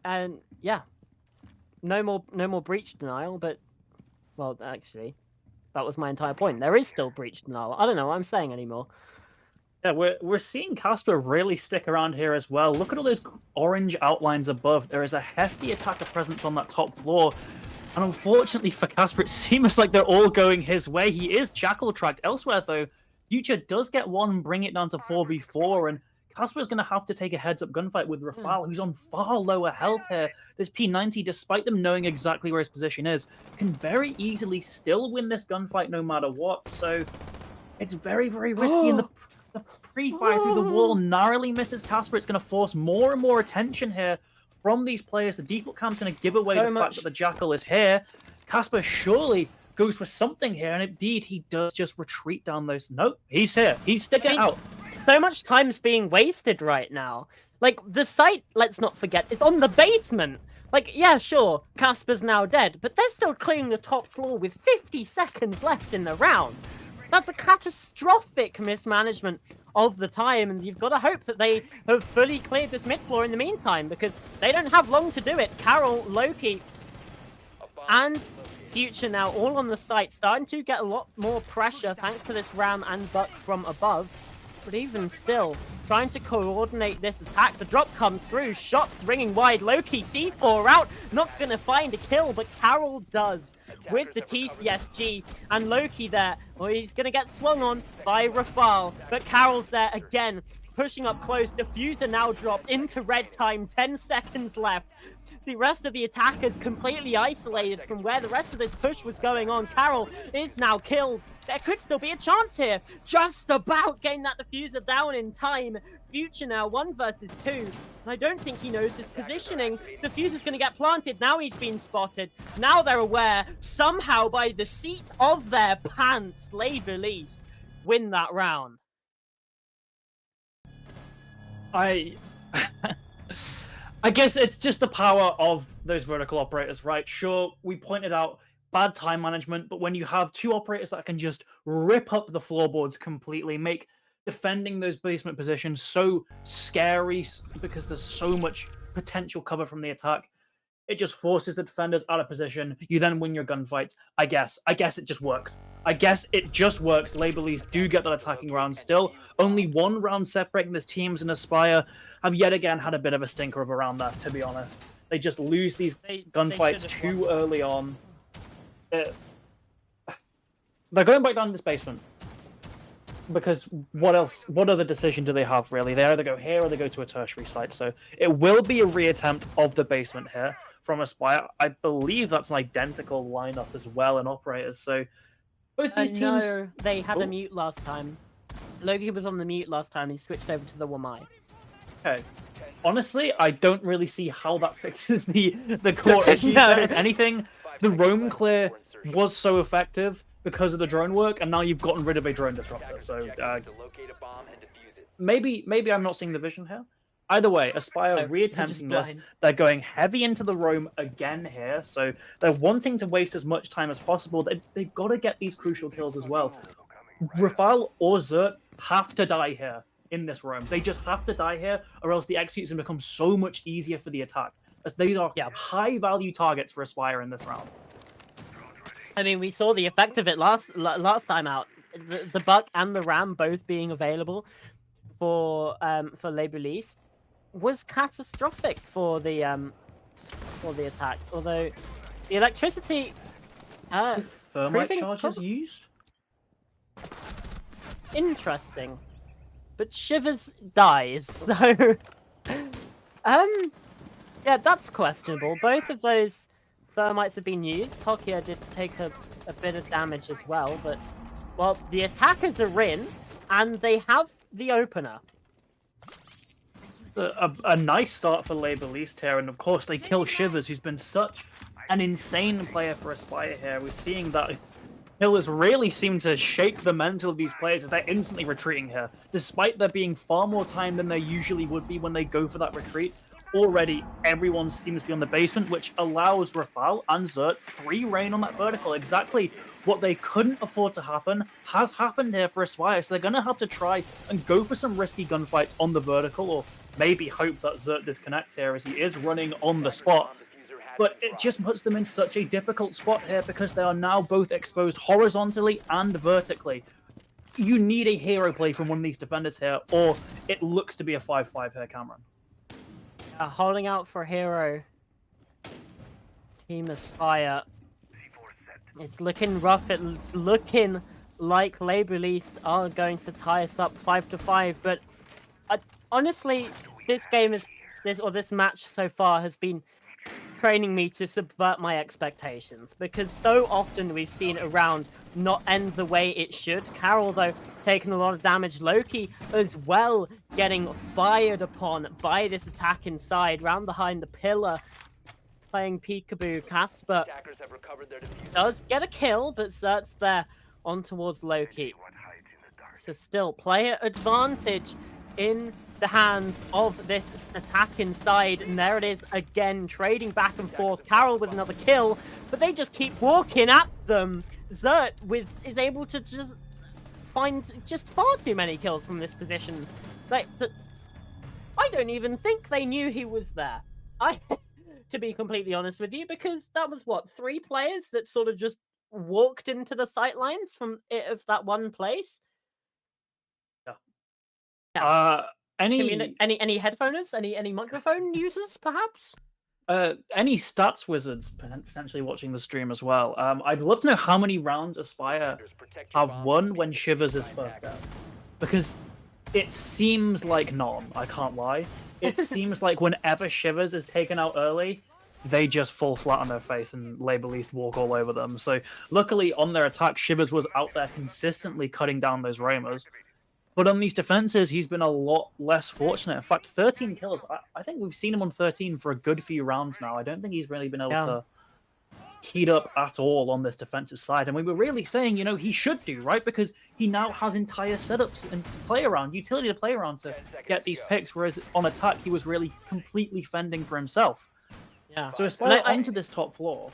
And yeah, no more breach denial, but well, actually, that was my entire point. There is still breach denial. I don't know what I'm saying anymore. Yeah, we're seeing Casper really stick around here as well. Look at all those orange outlines above. There is a hefty attacker presence on that top floor. And unfortunately for Casper, it seems like they're all going his way. He is jackal tracked elsewhere, though. Future does get one, bring it down to 4v4, and Casper's going to have to take a heads-up gunfight with Rafal, who's on far lower health here. This P90, despite them knowing exactly where his position is, can very easily still win this gunfight no matter what. So it's very, very risky, and the pre-fire through the wall narrowly misses Casper. It's going to force more and more attention here from these players. The default cam's going to give away the fact that the Jackal is here. Casper surely goes for something here, and indeed he does just retreat down those. Nope, he's here. He's sticking out. So much time's being wasted right now. Like, the site, let's not forget, is on the basement. Like, yeah, sure, Casper's now dead, but they're still clearing the top floor with 50 seconds left in the round. That's a catastrophic mismanagement of the time, and you've got to hope that they have fully cleared this mid floor in the meantime, because they don't have long to do it. Carol, Loki, and Future now all on the site, starting to get a lot more pressure thanks to this Ram and Buck from above. But even still, trying to coordinate this attack. The drop comes through, shots ringing wide. Loki, C4 out, not going to find a kill, but Carol does with the TCSG. And Loki there, well, he's going to get swung on by Rafal, but Carol's there again, pushing up close. Diffuser now dropped into red time, 10 seconds left. The rest of the attackers completely isolated from where the rest of this push was going on. Carol is now killed. There could still be a chance here. Just about getting that diffuser down in time. Future now 1 versus 2. And I don't think he knows his positioning. Diffuser's going to get planted. Now he's been spotted. Now they're aware. Somehow by the seat of their pants, Label East win that round. I guess it's just the power of those vertical operators, right? Sure, we pointed out bad time management, but when you have two operators that can just rip up the floorboards completely, make defending those basement positions so scary because there's so much potential cover from the attack, it just forces the defenders out of position. You then win your gunfights. I guess it just works. I guess it just works. Label East do get that attacking round still. Only 1 round separating this teams, and Aspire have yet again had a bit of a stinker of a round there, to be honest. They just lose these gunfights too early on. They're going back down to this basement. because what else? What other decision do they have really? They either go here or they go to a tertiary site. So it will be a reattempt of the basement here from Aspire. I believe that's an identical lineup as well in operators. So both these teams. No, they had a Oh, mute last time. Loki was on the mute last time. He switched over to the Wamai. okay. Honestly, I don't really see how that fixes the core issues No. there. If anything, the roam clear was so effective because of the drone work, and now you've gotten rid of a drone disruptor. So maybe I'm not seeing the vision here. Either way, Aspire No, they're just reattempting this. blind. They're going heavy into the roam again here, so they're wanting to waste as much time as possible. They've got to get these crucial kills as well. Rafale or Zert have to die here in this room. They just have to die here, or else the executes can become so much easier for the attack. As these are high-value targets for Aspire in this round. I mean, we saw the effect of it last time out. The Buck and the Ram both being available for Labor Least was catastrophic for the attack. Although the electricity Thermite charges used? Interesting. But Shivers dies, so yeah, that's questionable. Both of those thermites have been used. Tokia did take a bit of damage as well, but well, the attackers are in, and they have the opener. A nice start for Labor Least here, and of course they kill Shivers, who's been such an insane player for Aspire here. We're seeing that killers really seem to shake the mental of these players as they're instantly retreating here, despite there being far more time than there usually would be when they go for that retreat. Already, everyone seems to be on the basement, which allows Rafale and Zert free reign on that vertical. Exactly what they couldn't afford to happen has happened here for Aspire, so they're going to have to try and go for some risky gunfights on the vertical, or maybe hope that Zert disconnects here as he is running on the spot. But it just puts them in such a difficult spot here because they are now both exposed horizontally and vertically. You need a hero play from one of these defenders here, or it looks to be a 5-5 here, Cameron. Holding out for hero. Team Aspire. It's looking rough. It's looking like Labor Least are going to tie us up 5-5. But honestly, this match so far has been training me to subvert my expectations, because so often we've seen a round not end the way it should. Carol, though, taking a lot of damage. Loki as well getting fired upon by this attack inside, round behind the pillar, playing peekaboo. Casper does get a kill, but Zert's there on towards Loki. So still player advantage in the hands of this attack inside, and there it is again, trading back and forth. Carol with another kill, but they just keep walking at them. Zert is able to just find just far too many kills from this position. I don't even think they knew he was there. To be completely honest with you, because that was what, 3 players that sort of just walked into the sightlines from that one place. Yeah. Any headphoners? Any microphone users, perhaps? Any stats wizards potentially watching the stream as well. I'd love to know how many rounds Aspire have won when Shivers is first out, because it seems like none. I can't lie. It seems like whenever Shivers is taken out early, they just fall flat on their face and Labor Least walk all over them. So luckily on their attack, Shivers was out there consistently cutting down those roamers. But on these defenses, he's been a lot less fortunate. In fact, 13 kills. I think we've seen him on 13 for a good few rounds now. I don't think he's really been able to heat up at all on this defensive side. And we were really saying, he should do, right? Because he now has entire setups and to play around, utility to play around to get these picks, whereas on attack, he was really completely fending for himself. Yeah. So Aspire onto this top floor.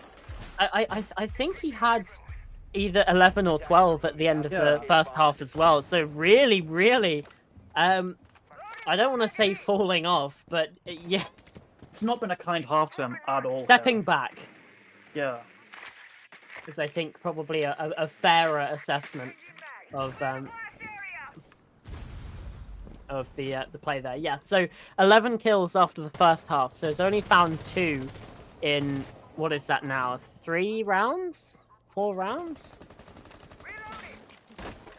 I think he had either 11 or 12 at the end of the first half as well. So really, really, I don't want to say falling off, but yeah. It's not been a kind half to him at all. Stepping back. Yeah. Is, I think, probably a fairer assessment of the play there. Yeah, so 11 kills after the first half. So it's only found 2 in, what is that now, 3 rounds? 4 rounds?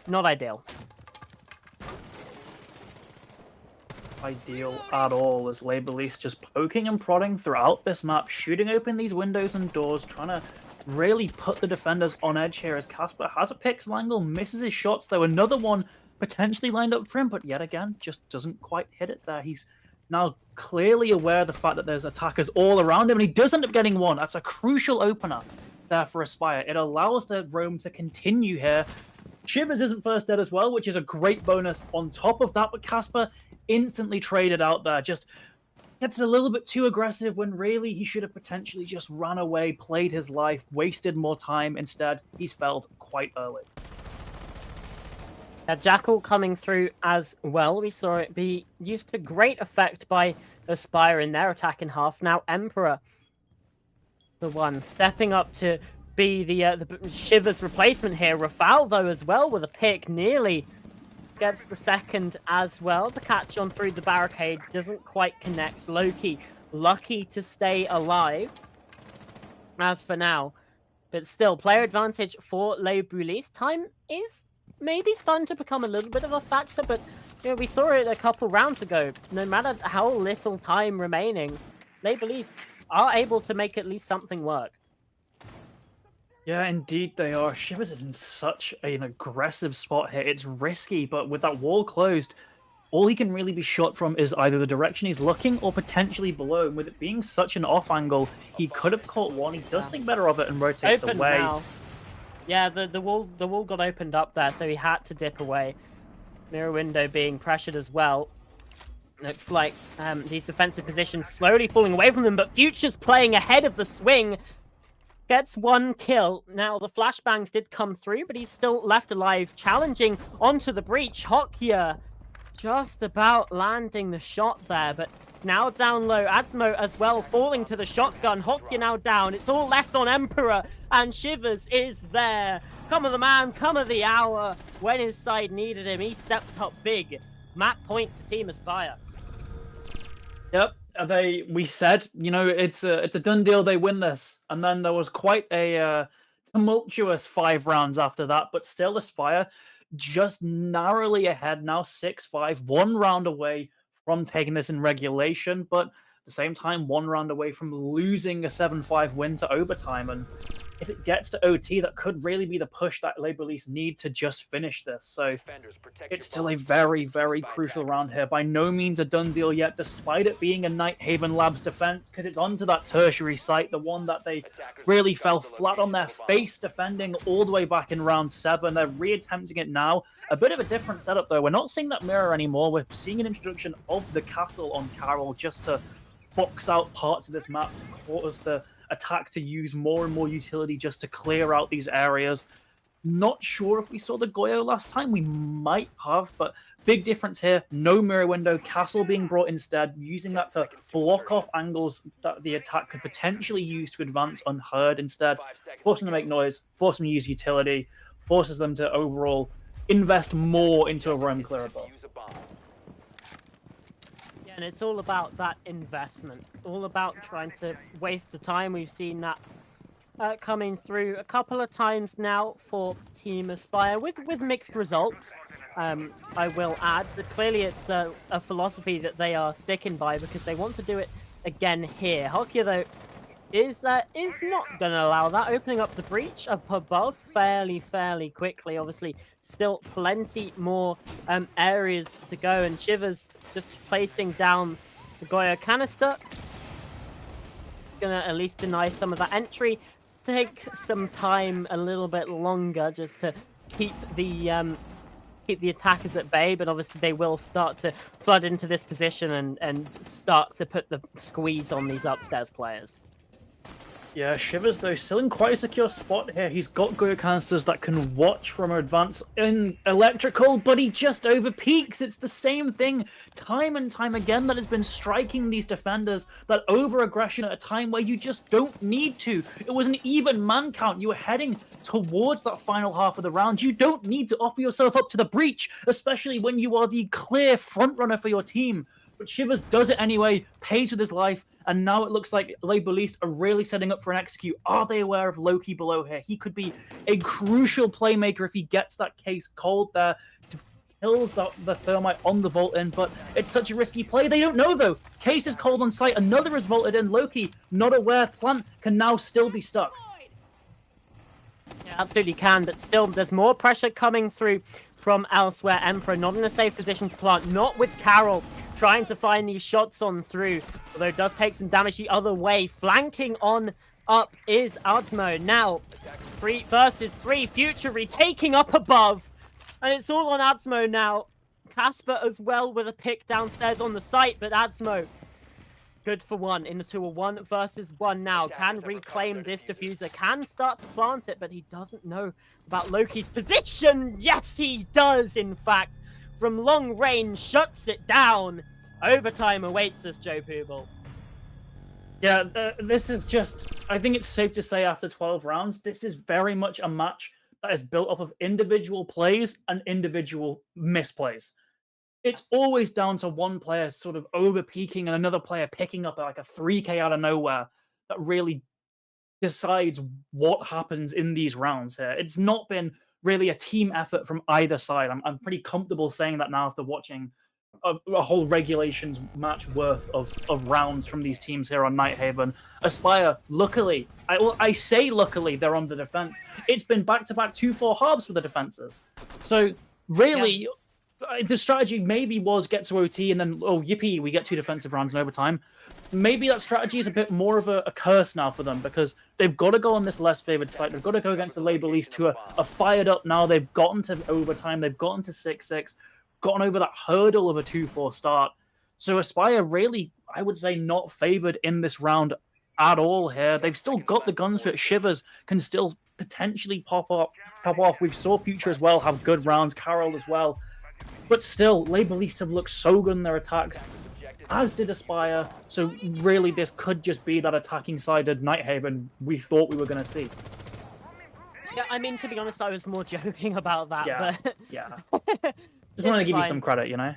Not ideal. ideal at all, as Labelise just poking and prodding throughout this map, shooting open these windows and doors, trying to really put the defenders on edge here as Casper has a pixel angle, misses his shots, though another one potentially lined up for him, but yet again, just doesn't quite hit it there. He's now clearly aware of the fact that there's attackers all around him, and he does end up getting one. That's a crucial opener there for Aspire. It allows the roam to continue here. Shivers isn't first dead as well, which is a great bonus on top of that, but Casper instantly traded out there. Just gets a little bit too aggressive when really he should have potentially just ran away, played his life, wasted more time. Instead, he's felled quite early. Jackal coming through as well. We saw it be used to great effect by Aspire in their attacking half. Now Emperor, the one stepping up to be the Shivers replacement here. Rafal, though, as well with a pick, nearly gets the second as well. The catch on through the barricade doesn't quite connect. Loki lucky to stay alive as for now. But still, player advantage for Les Boulis. Time is maybe starting to become a little bit of a factor, but you know, we saw it a couple rounds ago. No matter how little time remaining, Les Boulis are able to make at least something work. Yeah, indeed they are. Shivers is in such an aggressive spot here. It's risky, but with that wall closed, all he can really be shot from is either the direction he's looking or potentially below. And with it being such an off angle, he could have caught one. He does think better of it and rotates Open away. now. Yeah, the wall got opened up there, so he had to dip away. Mirror window being pressured as well. Looks like these defensive positions slowly falling away from them, but Future's playing ahead of the swing. Gets one kill. Now, the flashbangs did come through, but he's still left alive, challenging onto the breach. Hokya just about landing the shot there, but now down low. Adsmo as well, falling to the shotgun. Hokya now down. It's all left on Emperor, and Shivers is there. Come of the man, come of the hour. When his side needed him, he stepped up big. Map point to Team Aspire. Yep, we said, you know, it's a done deal. They win this, and then there was quite a tumultuous 5 rounds after that. But still, Aspire just narrowly ahead now, 6-5, 1 round away from taking this in regulation, but at the same time, 1 round away from losing a 7-5 win to overtime. And if it gets to OT, that could really be the push that Les Boulis need to just finish this. So it's still a very, very crucial round here. By no means a done deal yet, despite it being a Nighthaven Labs defense, because it's onto that tertiary site, the one that they really fell flat on their face defending all the way back in round 7. They're re-attempting it now. A bit of a different setup, though. We're not seeing that mirror anymore. We're seeing an introduction of the castle on Carol just to box out parts of this map to cause the attack to use more and more utility just to clear out these areas. Not sure if we saw the Goyo last time. We might have, but big difference here. No mirror window. Castle being brought instead, using that to block off angles that the attack could potentially use to advance unheard instead. Force them to make noise, force them to use utility, forces them to overall invest more into a roam clearer buff. And it's all about that investment, all about trying to waste the time. We've seen that coming through a couple of times now for Team Aspire with mixed results. I will add that clearly it's a philosophy that they are sticking by because they want to do it again here. Hokya, though, is not going to allow that, opening up the breach up above fairly quickly. Obviously, still plenty more areas to go, and Shivers just placing down the Goyo canister. It's going to at least deny some of that entry. Take some time a little bit longer just to keep the attackers at bay, but obviously they will start to flood into this position and start to put the squeeze on these upstairs players. Yeah, Shivers, though, still in quite a secure spot here. He's got Goyo canisters that can watch from an advance in electrical, but he just overpeaks. It's the same thing time and time again that has been striking these defenders, that over-aggression at a time where you just don't need to. It was an even man count. You were heading towards that final half of the round. You don't need to offer yourself up to the breach, especially when you are the clear frontrunner for your team. But Shivers does it anyway, pays with his life, and now it looks like Les Boulis are really setting up for an execute. Are they aware of Loki below here? He could be a crucial playmaker if he gets that case cold there. kills the Thermite on the Volt in, but it's such a risky play. They don't know, though. Case is cold on site. Another is vaulted in. Loki, not aware. Plant can now still be stuck. Yeah, absolutely can, but still, there's more pressure coming through from elsewhere. Emperor not in a safe position to plant, not with Carol trying to find these shots on through, although it does take some damage the other way. Flanking on up is Adsmo. Now, 3 versus 3, Future retaking up above, and it's all on Adsmo now. Casper as well with a pick downstairs on the site, but Adsmo good for one into a 1 versus 1 now. Can reclaim this diffuser, can start to plant it, but he doesn't know about Loki's position. Yes, he does, in fact. From long range, shuts it down. Overtime awaits us, Joe Pooble. Yeah, this is just... I think it's safe to say after 12 rounds, this is very much a match that is built up of individual plays and individual misplays. It's always down to one player sort of over-peaking and another player picking up like a 3K out of nowhere that really decides what happens in these rounds here. It's not been really a team effort from either side. I'm pretty comfortable saying that now after watching a whole regulations match worth of rounds from these teams here on Nighthaven. Aspire, luckily, I say luckily, they're on the defense. It's been back-to-back 2-4 halves for the defenses. So really... Yeah. The strategy maybe was get to OT and then, oh, yippee, we get 2 defensive rounds in overtime. Maybe that strategy is a bit more of a curse now for them because they've got to go on this less favored site. They've got to go against the Labor East who are fired up now. They've gotten to overtime. They've gotten to 6-6, gotten over that hurdle of a 2-4 start. So Aspire really, I would say, not favored in this round at all here. They've still got the guns for it. Shivers can still potentially pop off. We saw Future as well have good rounds. Carol as well. But still, Labor East have looked so good in their attacks, as did Aspire. So really, this could just be that attacking-sided Nighthaven we thought we were going to see. Yeah, I mean, to be honest, I was more joking about that. Yeah, but yeah. Just want to give you some credit, you know?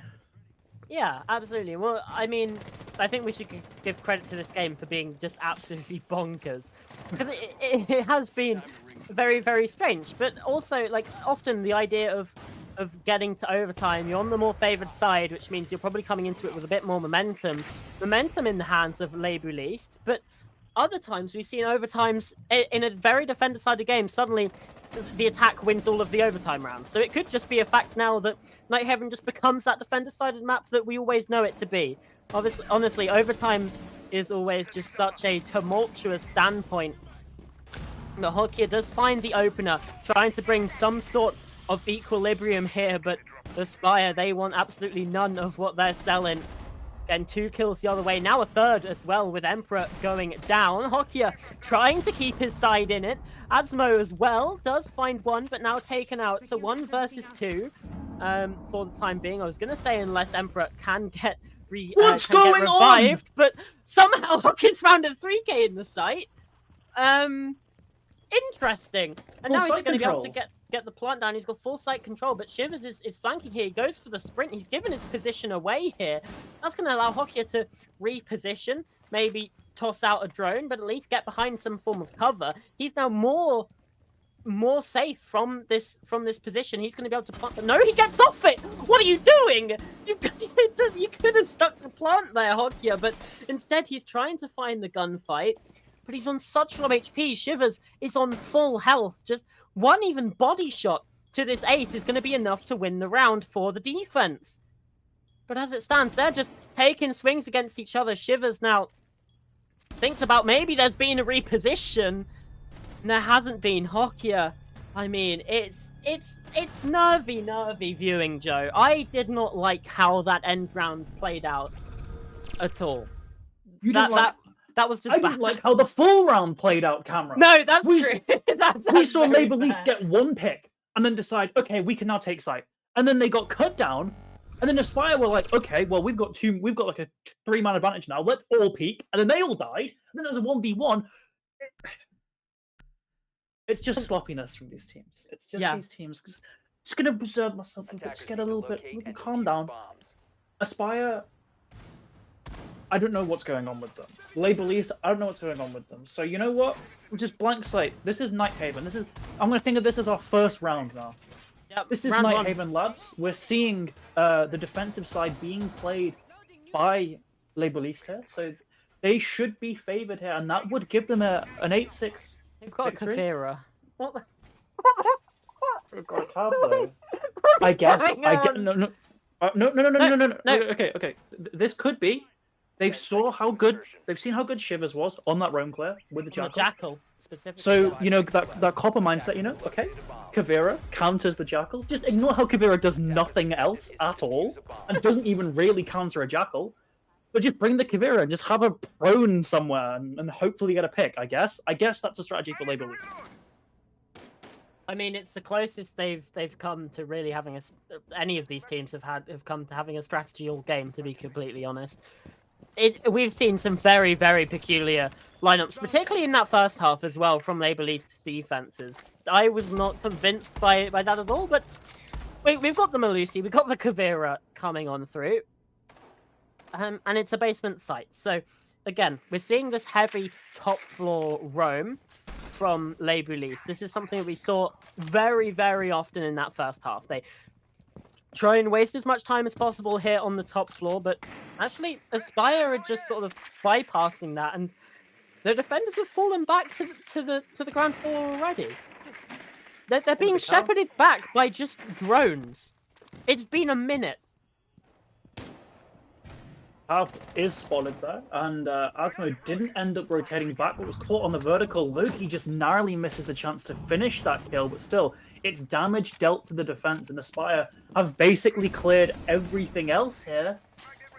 Yeah, absolutely. Well, I mean, I think we should give credit to this game for being just absolutely bonkers. Because it has been very, very strange. But also, like, often the idea of getting to overtime, you're on the more favored side, which means you're probably coming into it with a bit more momentum in the hands of Labor East. But other times we've seen overtimes in a very defender-sided game. Suddenly, the attack wins all of the overtime rounds. So it could just be a fact now that Nighthaven just becomes that defender-sided map that we always know it to be. Obviously, honestly, overtime is always just such a tumultuous standpoint. But Hokia does find the opener, trying to bring some sort of equilibrium here, but the Spire, they want absolutely none of what they're selling. And 2 kills the other way, now a 3rd as well, with Emperor going down. Hokia trying to keep his side in it. Adsmo as well does find 1, but now taken out. So 1 versus 2 for the time being. I was going to say unless Emperor can get revived, but somehow Hokia's found a 3K in the site. Interesting. And now he's going to be able to get the plant down. He's got full site control, but Shivers is flanking here. He goes for the sprint. He's given his position away here. That's going to allow Hokia to reposition, maybe toss out a drone, but at least get behind some form of cover. He's now more safe from this position. He's going to be able to plant, but no, he gets off it. What are you doing? You could have stuck the plant there, Hokia, but instead he's trying to find the gunfight. But he's on such low HP. Shivers is on full health. Just one even body shot to this ace is going to be enough to win the round for the defense. But as it stands, they're just taking swings against each other. Shivers now thinks about maybe there's been a reposition. And there hasn't been. Hokia, I mean, it's nervy viewing, Joe. I did not like how that end round played out at all. That was just I didn't like how the full round played out, Cameron. No, that's true. We saw Labor East get 1 pick and then decide, okay, we can now take site. And then they got cut down. And then Aspire were like, okay, well, we've got like a 3-man advantage now. Let's all peek. And then they all died. And then there's a 1v1. It's just sloppiness from these teams. It's just these teams. Just going to preserve myself a bit. Just get a little bit, calm down. Aspire... I don't know what's going on with them. Labor East, I don't know what's going on with them. So you know what? Just blank slate. This is Nighthaven. I'm going to think of this as our first round now. Yep, This is round one. Nighthaven, lads. We're seeing the defensive side being played by Label East here, so they should be favoured here, and that would give them an 8-6 They've got victory. a Kafira. What the? We've got a Cav though. I What's guess. going I get on? no. No. No. Okay. This could be. They've seen how good Shivers was on that roam clear with the The Jackal. Jackal specifically. So you know that copper mindset. You know, okay. Kavira counters the Jackal. Just ignore how Kavira does nothing else at all and doesn't even really counter a Jackal. But just bring the Kavira and just have a prone somewhere and hopefully get a pick. I guess that's a strategy for Label East. I mean, it's the closest they've come to really having any of these teams have come to having a strategy all game. To be completely honest, we've seen some very, very peculiar lineups, particularly in that first half as well from Label East's defenses. I was not convinced by that at all, but we've got the Malusi, we've got the Kavira coming on through, and it's a basement site. So again, we're seeing this heavy top floor roam from Label East. This is something that we saw very, very often in that first half. They try and waste as much time as possible here on the top floor, but actually Aspire are just sort of bypassing that, and the defenders have fallen back to the ground floor already. They're being shepherded back by just drones. It's been a minute. Cav is spotted there, and Asmo didn't end up rotating back, but was caught on the vertical. Loki just narrowly misses the chance to finish that kill, but still, it's damage dealt to the defense, and Aspire have basically cleared everything else here.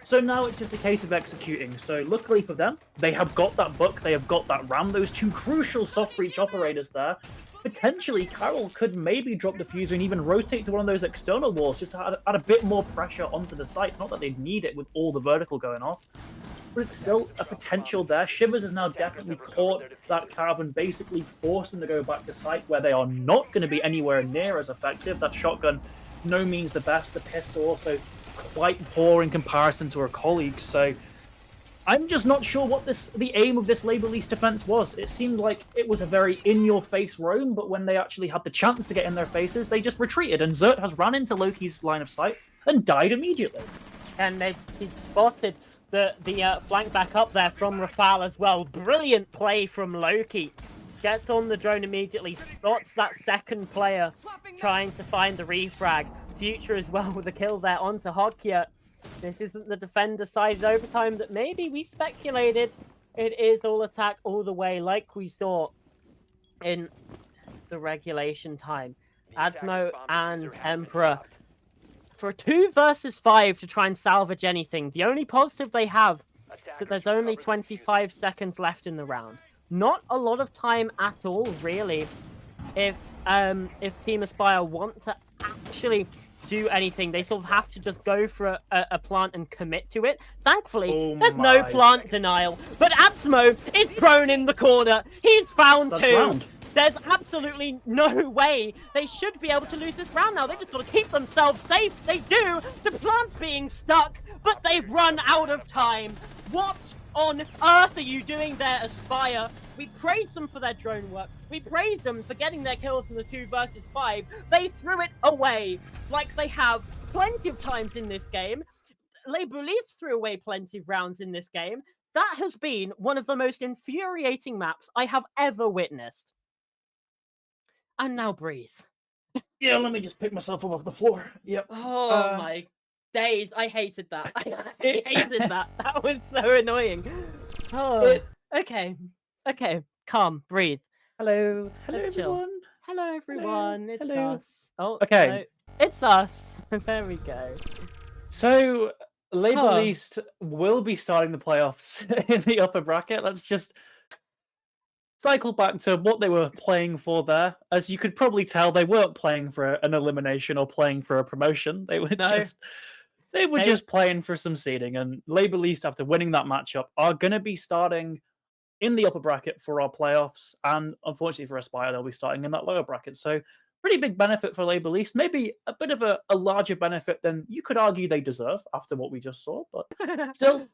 So now it's just a case of executing. So luckily for them, they have got that book, they have got that ram, those two crucial soft breach operators there. Potentially, Carol could maybe drop the fuser and even rotate to one of those external walls just to add a bit more pressure onto the site. Not that they'd need it with all the vertical going off, but it's still a potential there. Shivers has now definitely caught that Cav and basically forced them to go back to site where they are not going to be anywhere near as effective. That shotgun, no means the best. The pistol also quite poor in comparison to her colleagues. So I'm just not sure what the aim of this Label East defense was. It seemed like it was a very in-your-face roam, but when they actually had the chance to get in their faces, they just retreated, and Zert has ran into Loki's line of sight and died immediately. And he spotted the flank back up there from Rafal as well. Brilliant play from Loki. Gets on the drone immediately, spots that second player trying to find the refrag. Future as well with a kill there onto Hodkia. This isn't the defender-sided overtime that maybe we speculated. It is all attack all the way, like we saw in the regulation time. Adsmo and Emperor for 2 versus 5 to try and salvage anything. The only positive they have is that there's only 25 seconds left in the round. Not a lot of time at all, really. If Team Aspire want to actually do anything, they sort of have to just go for a plant and commit to it. Thankfully, there's no plant denial, but Adsmo is prone in the corner. He's found two. There's absolutely no way they should be able to lose this round now. They just got to keep themselves safe. They do. The plant's being stuck, but they've run out of time. What on earth are you doing there, Aspire? We praised them for their drone work. We praised them for getting their kills in the 2 versus 5. They threw it away like they have plenty of times in this game. Label East threw away plenty of rounds in this game. That has been one of the most infuriating maps I have ever witnessed. And now breathe. Yeah, let me just pick myself up off the floor. Yep. Oh my days. I hated that. I hated that. That was so annoying. Oh, okay. Okay. Calm. Breathe. Hello. Hello, Let's everyone. chill. Hello, everyone. It's Hello. us. Oh, okay. No. It's us. There we go. So, Label East will be starting the playoffs in the upper bracket. Let's just cycle back to what they were playing for there. As you could probably tell, they weren't playing for an elimination or playing for a promotion. They were just playing for some seeding. And Label East, after winning that matchup, are going to be starting in the upper bracket for our playoffs. And unfortunately for Aspire, they'll be starting in that lower bracket. So pretty big benefit for Label East. Maybe a bit of a larger benefit than you could argue they deserve after what we just saw. But still,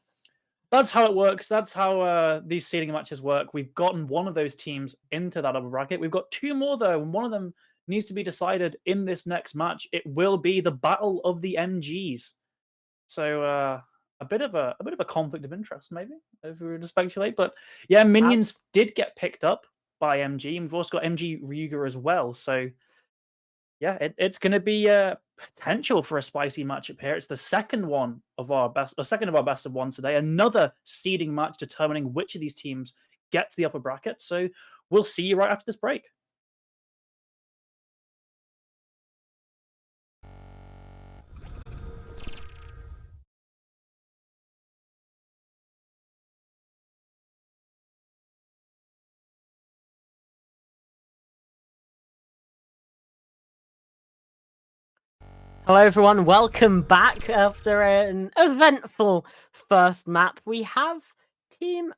that's how it works. That's how these seeding matches work. We've gotten one of those teams into that upper bracket. We've got 2 more, though, and one of them needs to be decided in this next match. It will be the battle of the MGs. So a bit of a conflict of interest, maybe, if we were to speculate. But yeah, minions Abs did get picked up by MG, and we've also got MG Ryuga as well. So yeah, it's going to be a potential for a spicy matchup here. It's the second of our best of ones today. Another seeding match determining which of these teams get to the upper bracket. So we'll see you right after this break. Hello, everyone. Welcome back after an eventful first map. We have Team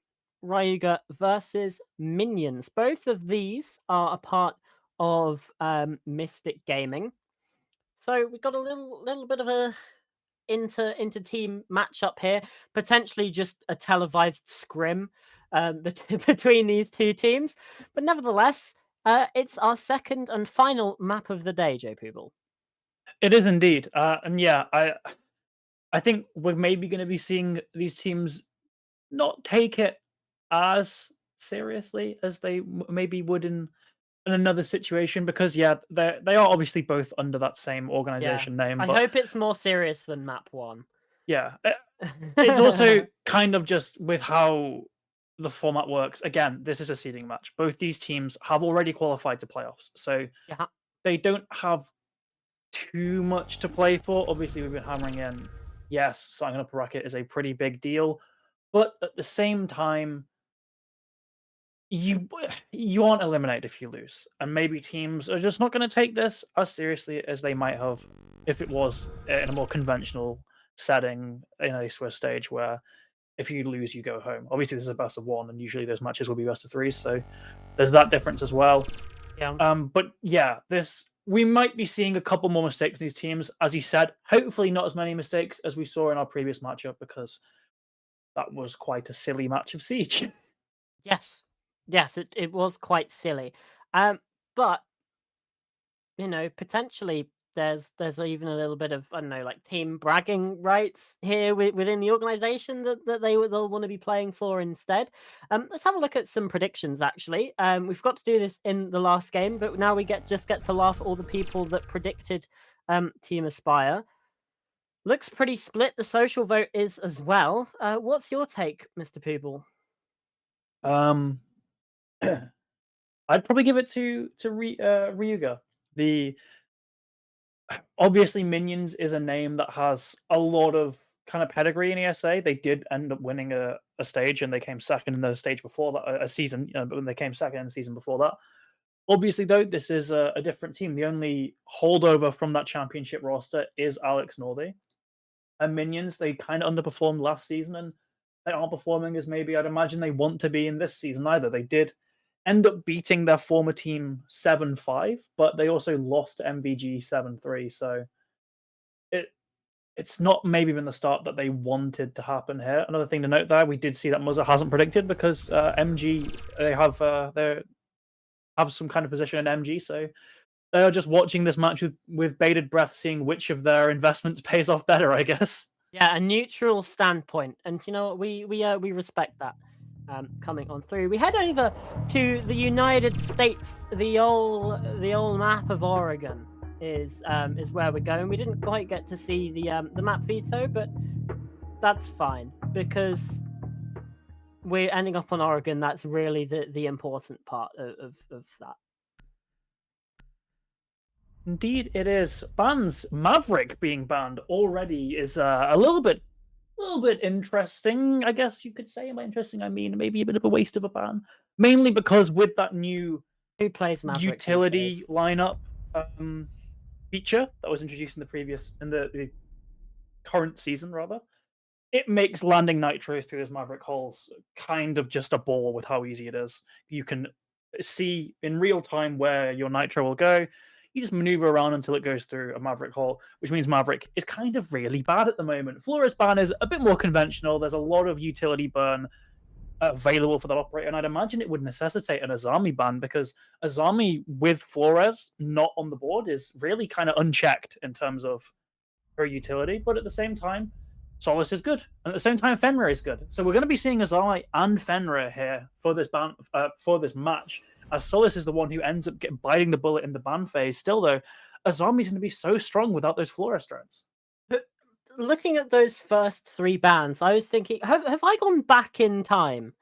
Ryuga versus Minions. Both of these are a part of Mystic Gaming. So we've got a little bit of a inter-team matchup here, potentially just a televised scrim between these two teams. But nevertheless, it's our second and final map of the day, Joe Pooble. It is indeed, and yeah, I think we're maybe going to be seeing these teams not take it as seriously as they maybe would in another situation because yeah, they are obviously both under that same Yeah. organization name, I but hope it's more serious than map 1. yeah, it's also kind of just with how the format works. Again, this is a seeding match. Both these teams have already qualified to playoffs, so Yeah. they don't have too much to play for. Obviously, we've been hammering in, yes, signing up a bracket is a pretty big deal, but at the same time, you you aren't eliminated if you lose, and maybe teams are just not going to take this as seriously as they might have if it was in a more conventional setting in a Swiss stage where if you lose, you go home. Obviously, this is a best of one, and usually those matches will be best of three, so there's that difference as well. Yeah. But yeah, this we might be seeing a couple more mistakes in these teams, as you said. Hopefully, not as many mistakes as we saw in our previous matchup because that was quite a silly match of Siege. Yes. Yes, it was quite silly. But potentially there's even a little bit of, I don't know, like team bragging rights here within the organization that they'll want to be playing for instead. Let's have a look at some predictions actually. We've got to do this in the last game, but now we get to laugh at all the people that predicted Team Aspire. Looks pretty split. The social vote is as well. What's your take, Mr. Pooble? um, I'd probably give it to Ryuga. The Obviously Minions is a name that has a lot of kind of pedigree in ESA. They did end up winning a stage, and they came second in the stage before that, a season. But when they came second in the season before that, obviously though, this is a different team. The only holdover from that championship roster is Alex Nordy. And Minions, they kind of underperformed last season, and they aren't performing as maybe I'd imagine they want to be in this season either. They did end up beating their former team 7-5, but they also lost to MVG 7-3. So it it's not maybe been the start that they wanted to happen here. Another thing to note there, we did see that Muzza hasn't predicted because MG they have some kind of position in MG, so they are just watching this match with bated breath, seeing which of their investments pays off better, I guess. Yeah, a neutral standpoint, and you know what, we respect that. Coming on through, we head over to the United States. The old map of Oregon is where we're going. We didn't quite get to see the map veto, but that's fine because we're ending up on Oregon. That's really the important part of that. Indeed, it is. Bans Maverick being banned already is a little bit interesting, I guess you could say. By interesting, I mean maybe a bit of a waste of a ban, mainly because with that new Who plays Maverick these utility days? lineup feature that was introduced in the current season, rather, it makes landing nitros through those Maverick holes kind of just a bore with how easy it is. You can see in real time where your nitro will go. You just maneuver around until it goes through a Maverick hole, which means Maverick is kind of really bad at the moment. Flores ban is a bit more conventional. There's a lot of utility burn. available for that operator, and I'd imagine it would necessitate an Azami ban because Azami with Flores not on the board is really kind of unchecked in terms of her utility, but at the same time, Solus is good, and at the same time, Fenrir is good. So we're going to be seeing Azami and Fenrir here for this for this match, as Solus is the one who ends up biting the bullet in the ban phase. Still, though, Azami's going to be so strong without those Flores drones. But looking at those first 3 bans, I was thinking, have I gone back in time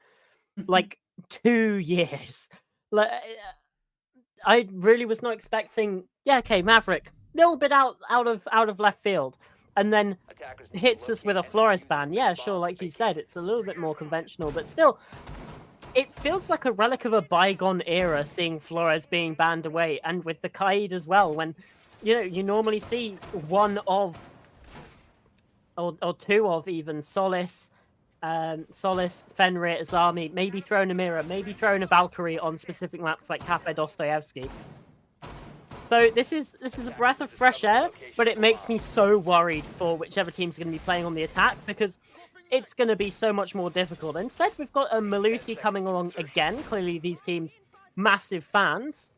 like 2 years? Like, I really was not expecting. Yeah, okay, Maverick, little bit out of left field, and then hits us with a Flores ban. Yeah, sure, like you said, it's a little bit more conventional, but still, it feels like a relic of a bygone era seeing Flores being banned away, and with the Kaid as well, when you normally see one of or 2 of even Solis, Fenrir, Azami, maybe thrown a mirror, maybe thrown a Valkyrie on specific maps like Cafe Dostoevsky. So this is a breath of fresh air, but it makes me so worried for whichever team's going to be playing on the attack, because it's going to be so much more difficult. Instead, we've got a Malusi coming along again. Clearly, these teams massive fans.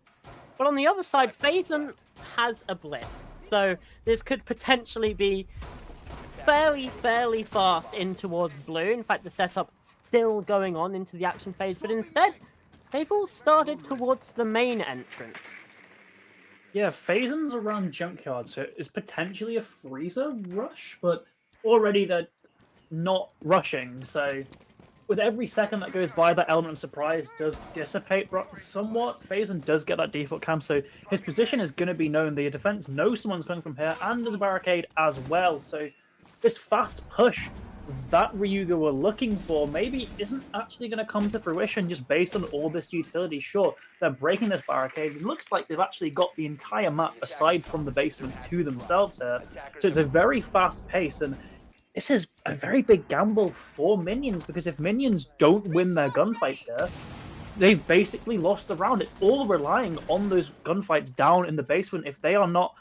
But on the other side, Phazon has a Blitz. So this could potentially be fairly fast in towards blue. In fact, the setup still going on into the action phase, but instead, they've all started towards the main entrance. Yeah, Phazon's around Junkyard, so it's potentially a freezer rush, but already they're not rushing, so with every second that goes by, that element of surprise does dissipate somewhat. Phazon does get that default cam, so his position is going to be known. The defense knows someone's coming from here, and there's a barricade as well, so this fast push that Ryuga were looking for maybe isn't actually going to come to fruition just based on all this utility. Sure, they're breaking this barricade. It looks like they've actually got the entire map aside from the basement to themselves here. So it's a very fast pace, and this is a very big gamble for Minions, because if Minions don't win their gunfights here, they've basically lost the round. It's all relying on those gunfights down in the basement. If they are not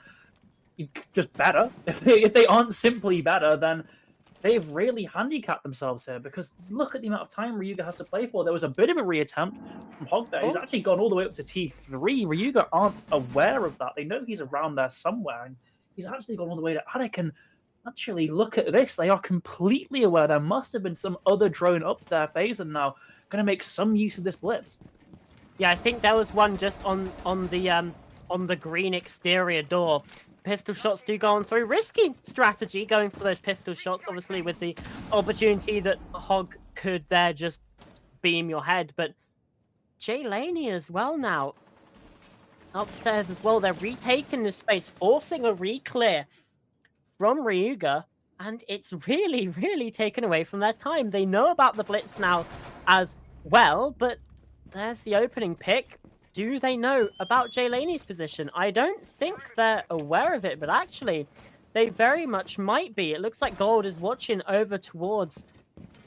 just better, if they aren't simply better, then they've really handicapped themselves here, because look at the amount of time Ryuga has to play for. There was a bit of a reattempt from Hog there. He's actually gone all the way up to T3. Ryuga aren't aware of that. They know he's around there somewhere, and he's actually gone all the way to Attic. And actually, look at this. They are completely aware there must have been some other drone up there. Phazon now going to make some use of this blitz. Yeah, I think there was one just on the green exterior door. Pistol shots do go on through. Risky strategy going for those pistol shots, obviously, with the opportunity that Hog could there just beam your head. But Jay Laney as well now. Upstairs as well. They're retaking this space, forcing a re-clear from Ryuga. And it's really taken away from their time. They know about the Blitz now as well, but there's the opening pick. Do they know about Jay Laney's position? I don't think they're aware of it, but actually, they very much might be. It looks like Gold is watching over towards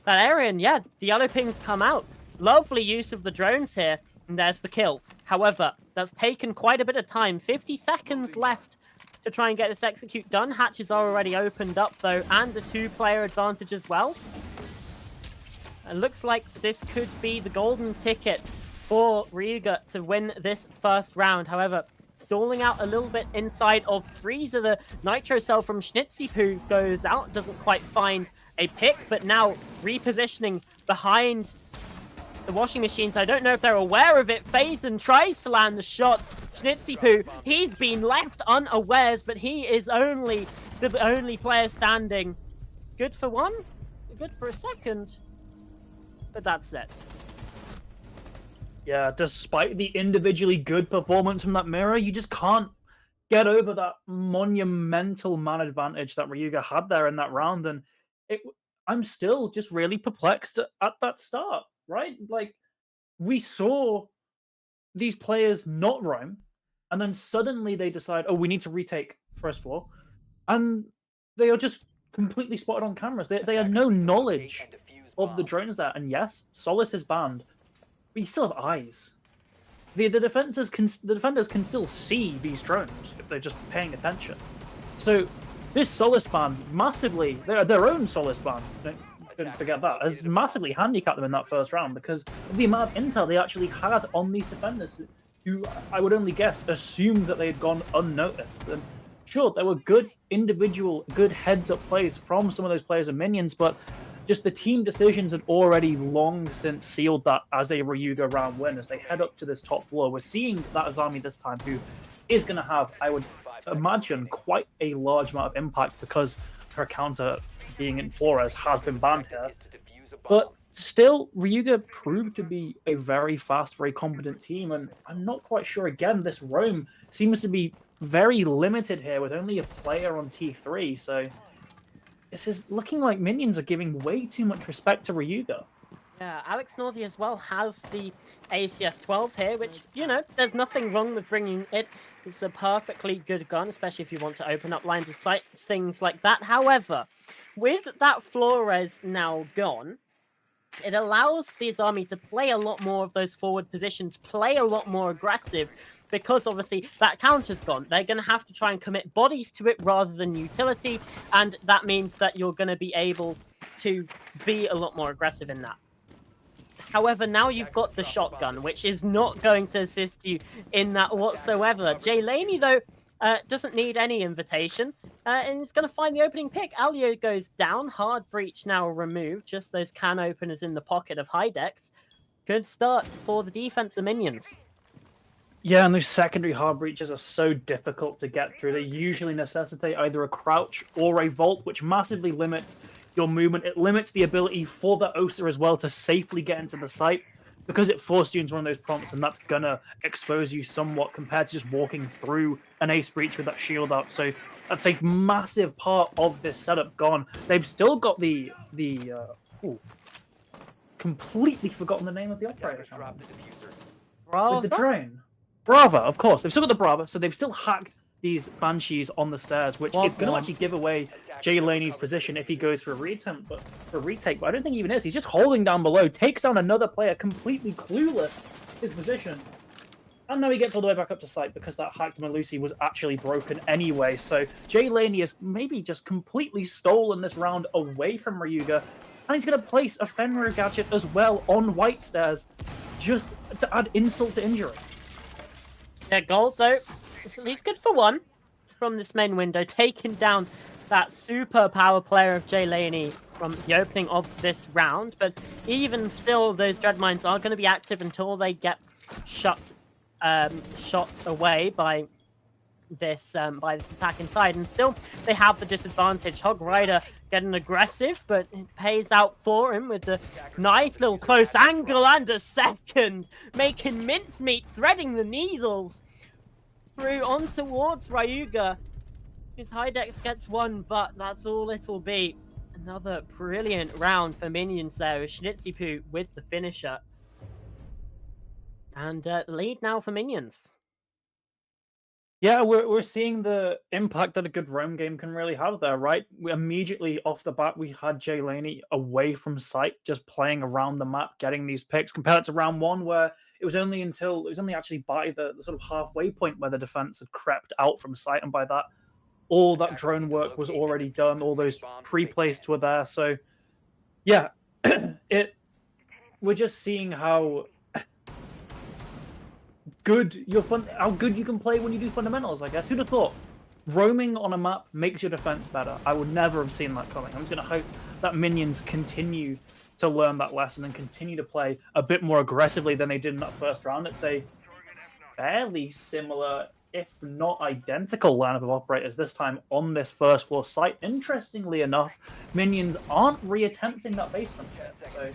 that area, and yeah, the yellow pings come out. Lovely use of the drones here, and there's the kill. However, that's taken quite a bit of time. 50 seconds left to try and get this execute done. Hatches are already opened up, though, and a 2-player advantage as well. It looks like this could be the golden ticket for Ryuga to win this first round. However, stalling out a little bit inside of Freezer. The Nitro Cell from Schnitzipoo goes out, doesn't quite find a pick, but now repositioning behind the washing machines. I don't know if they're aware of it. Phazon tries to land the shots. Schnitzipoo, he's been left unawares, but he is the only player standing. Good for one, good for a second, but that's it. Yeah, despite the individually good performance from that mirror, you just can't get over that monumental man advantage that Ryuga had there in that round. And I'm still just really perplexed at that start, right? Like, we saw these players not roam, and then suddenly they decide, oh, we need to retake first floor. And they are just completely spotted on cameras. They have no knowledge of the drones there. And yes, Solus is banned, but you still have eyes. The defenders can still see these drones if they're just paying attention. So this Solus ban massively, their own Solus ban, Couldn't forget that. Has massively handicapped them in that first round because of the amount of intel they actually had on these defenders who I would only guess assumed that they had gone unnoticed. And sure, there were good good heads-up plays from some of those players and minions, but just the team decisions had already long since sealed that as a Ryuga round win as they head up to this top floor. We're seeing that Azami this time, who is going to have, I would imagine, quite a large amount of impact because her counter being in Flores has been banned here. But still, Ryuga proved to be a very fast, very competent team, and I'm not quite sure, again, this roam seems to be very limited here with only a player on T3, so this is looking like minions are giving way too much respect to Ryuga. Yeah, Alex Northey as well has the ACS 12 here, which, you know, there's nothing wrong with bringing it. It's a perfectly good gun, especially if you want to open up lines of sight, things like that. However, with that Flores now gone, it allows this army to play a lot more of those forward positions, play a lot more aggressive, because obviously that counter's gone. They're going to have to try and commit bodies to it rather than utility, and that means that you're going to be able to be a lot more aggressive in that. However, now you've got the shotgun, which is not going to assist you in that whatsoever. Jay Laney, though, doesn't need any invitation, and is going to find the opening pick. Alio goes down, hard breach now removed, just those can openers in the pocket of Hydex. Good start for the defense of minions. Yeah, and those secondary hard breaches are so difficult to get through. They usually necessitate either a crouch or a vault, which massively limits your movement. It limits the ability for the OSA as well to safely get into the site because it forced you into one of those prompts, and that's gonna expose you somewhat compared to just walking through an ace breach with that shield out. So that's a massive part of this setup gone. They've still got completely forgotten the name of the operator. Brava? With the drone. Brava, of course. They've still got the Brava, so they've still hacked these Banshees on the stairs, which is going to actually give away Jay Laney's position if he goes for a retake, but I don't think he even is. He's just holding down below, takes down another player, completely clueless his position. And now he gets all the way back up to site because that hacked Malusi was actually broken anyway. So Jay Laney has maybe just completely stolen this round away from Ryuga. And he's going to place a Fenrir gadget as well on White Stairs just to add insult to injury. Yeah, gold, though. It's at least good for one from this main window, taking down that super power player of Jay Laney from the opening of this round. But even still, those dread mines are going to be active until they get shot away by this attack inside. And still, they have the disadvantage. Hog Rider getting aggressive, but it pays out for him with the nice little close angle and a second, making mincemeat, threading the needles through on towards Ryuga. His Hydex gets one, but that's all it'll be. Another brilliant round for minions there with Schnitzipoo with the finisher. And lead now for minions. Yeah, we're seeing the impact that a good roam game can really have there, right? We immediately off the bat we had Jay Laney away from sight, just playing around the map, getting these picks, compared to round one where it was only actually by the sort of halfway point where the defense had crept out from sight, and by that all that drone work was already done, all those pre-placed were there. So yeah, we're just seeing how good you can play when you do fundamentals, I guess. Who'd have thought roaming on a map makes your defense better? I would never have seen that coming. I'm just going to hope that minions continue to learn that lesson and continue to play a bit more aggressively than they did in that first round. It's a fairly similar, if not identical, lineup of operators this time on this first floor site. Interestingly enough, minions aren't reattempting that basement yet, so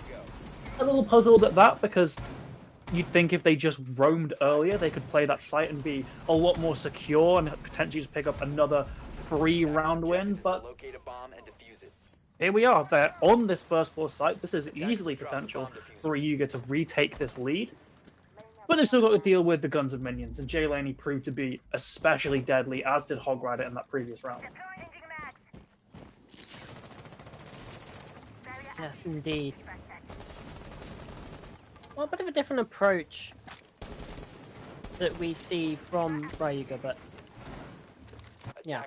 a little puzzled at that, because you'd think if they just roamed earlier, they could play that site and be a lot more secure and potentially just pick up another free round win. But here we are. They're on this first floor site. This is easily potential for Ryuga to retake this lead. But they've still got to deal with the guns of minions, and Jay Laney proved to be especially deadly, as did Hog Rider in that previous round. Yes, indeed. Well, a bit of a different approach that we see from Ryuga, but yeah,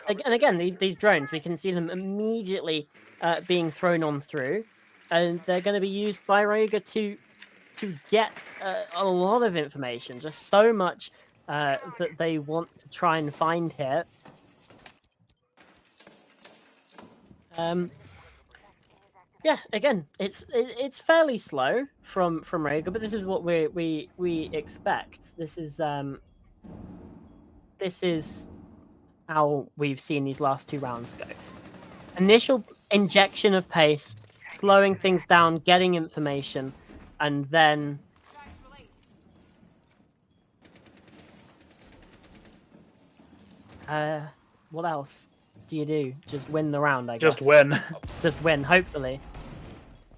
And again, these drones, we can see them immediately being thrown on through, and they're going to be used by Ryuga to get a lot of information, just so much that they want to try and find here. Yeah, again, it's fairly slow from Ryuga, but this is what we expect. This is how we've seen these last 2 rounds go. Initial injection of pace, slowing things down, getting information, and then what else do you do? Just win the round, I guess. Just win. Just win, hopefully.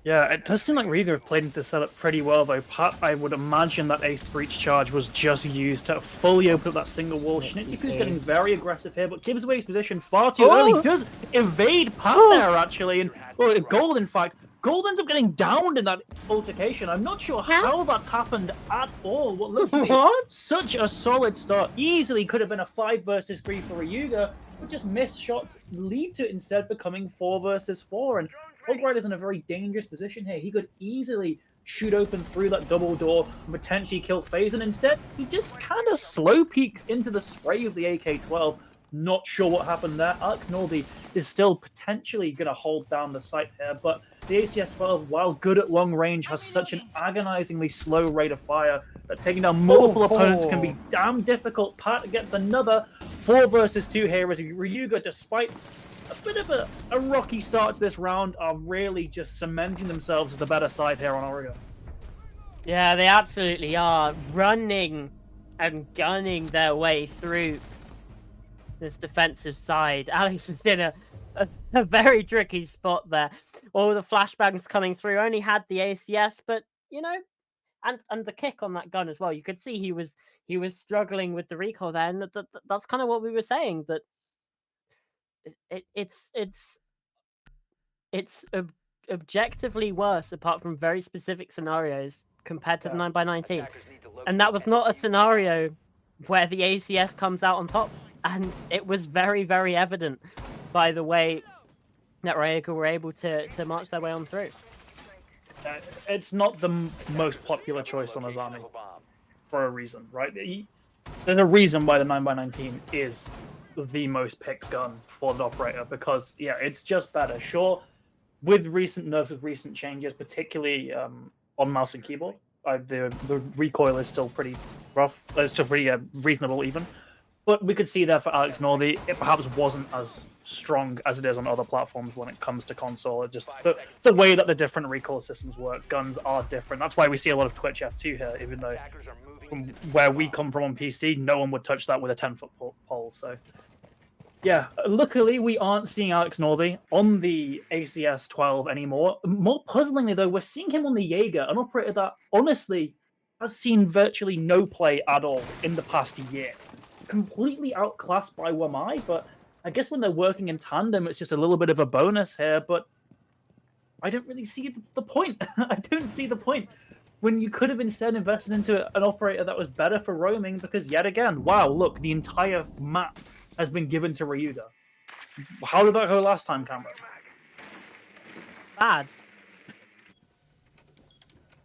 Yeah, it does seem like Ryuga have played into the setup pretty well, though. Pat, I would imagine that Ace Breach charge was just used to fully open up that single wall. Schnitziku's getting very aggressive here, but gives away his position far too early. Does evade Pat there, actually. And, well, Gold, in fact. Gold ends up getting downed in that altercation. I'm not sure how that's happened at all. What looks to be such a solid start. Easily could have been a 5 versus 3 for Ryuga, but just missed shots lead to it instead becoming 4 versus 4. And Hogrider's in a very dangerous position here. He could easily shoot open through that double door and potentially kill FaZe, and instead he just kind of slow peeks into the spray of the AK-12. Not sure what happened there. Alex Nordy is still potentially going to hold down the site here, but the ACS-12, while good at long range, has such an agonizingly slow rate of fire that taking down multiple opponents can be damn difficult. Pat gets another 4 versus 2 here as Ryuga, despite a bit of a rocky start to this round, are really just cementing themselves as the better side here on Oregon. Yeah, they absolutely are, running and gunning their way through this defensive side. Alex is in a very tricky spot there. All the flashbangs coming through, only had the ACS, but, you know, and the kick on that gun as well. You could see he was struggling with the recoil there, and that's kind of what we were saying, that it's objectively worse apart from very specific scenarios compared to the 9x19. And that was not a scenario where the ACS comes out on top, and it was very, very evident by the way that Ryuga were able to march their way on through. It's not the most popular choice on Azami for a reason, right? There's a reason why the 9x19 is the most picked gun for the operator, because, yeah, it's just better. Sure, with recent nerfs, with recent changes, particularly on mouse and keyboard, the recoil is still pretty rough. It's still pretty reasonable, even. But we could see there for Alex Nordy, it perhaps wasn't as strong as it is on other platforms when it comes to console. Just the way that the different recoil systems work, guns are different. That's why we see a lot of Twitch F2 here, even though from where we come from on PC, no one would touch that with a 10-foot pole. So, yeah, luckily we aren't seeing Alex Nordy on the ACS-12 anymore. More puzzlingly, though, we're seeing him on the Jaeger, an operator that, honestly, has seen virtually no play at all in the past year. Completely outclassed by Wamai, but I guess when they're working in tandem, it's just a little bit of a bonus here, but I don't really see the point. I don't see the point when you could have instead invested into an operator that was better for roaming, because yet again, wow, look, the entire map has been given to Ryuga. How did that go last time, Cameron? Bad.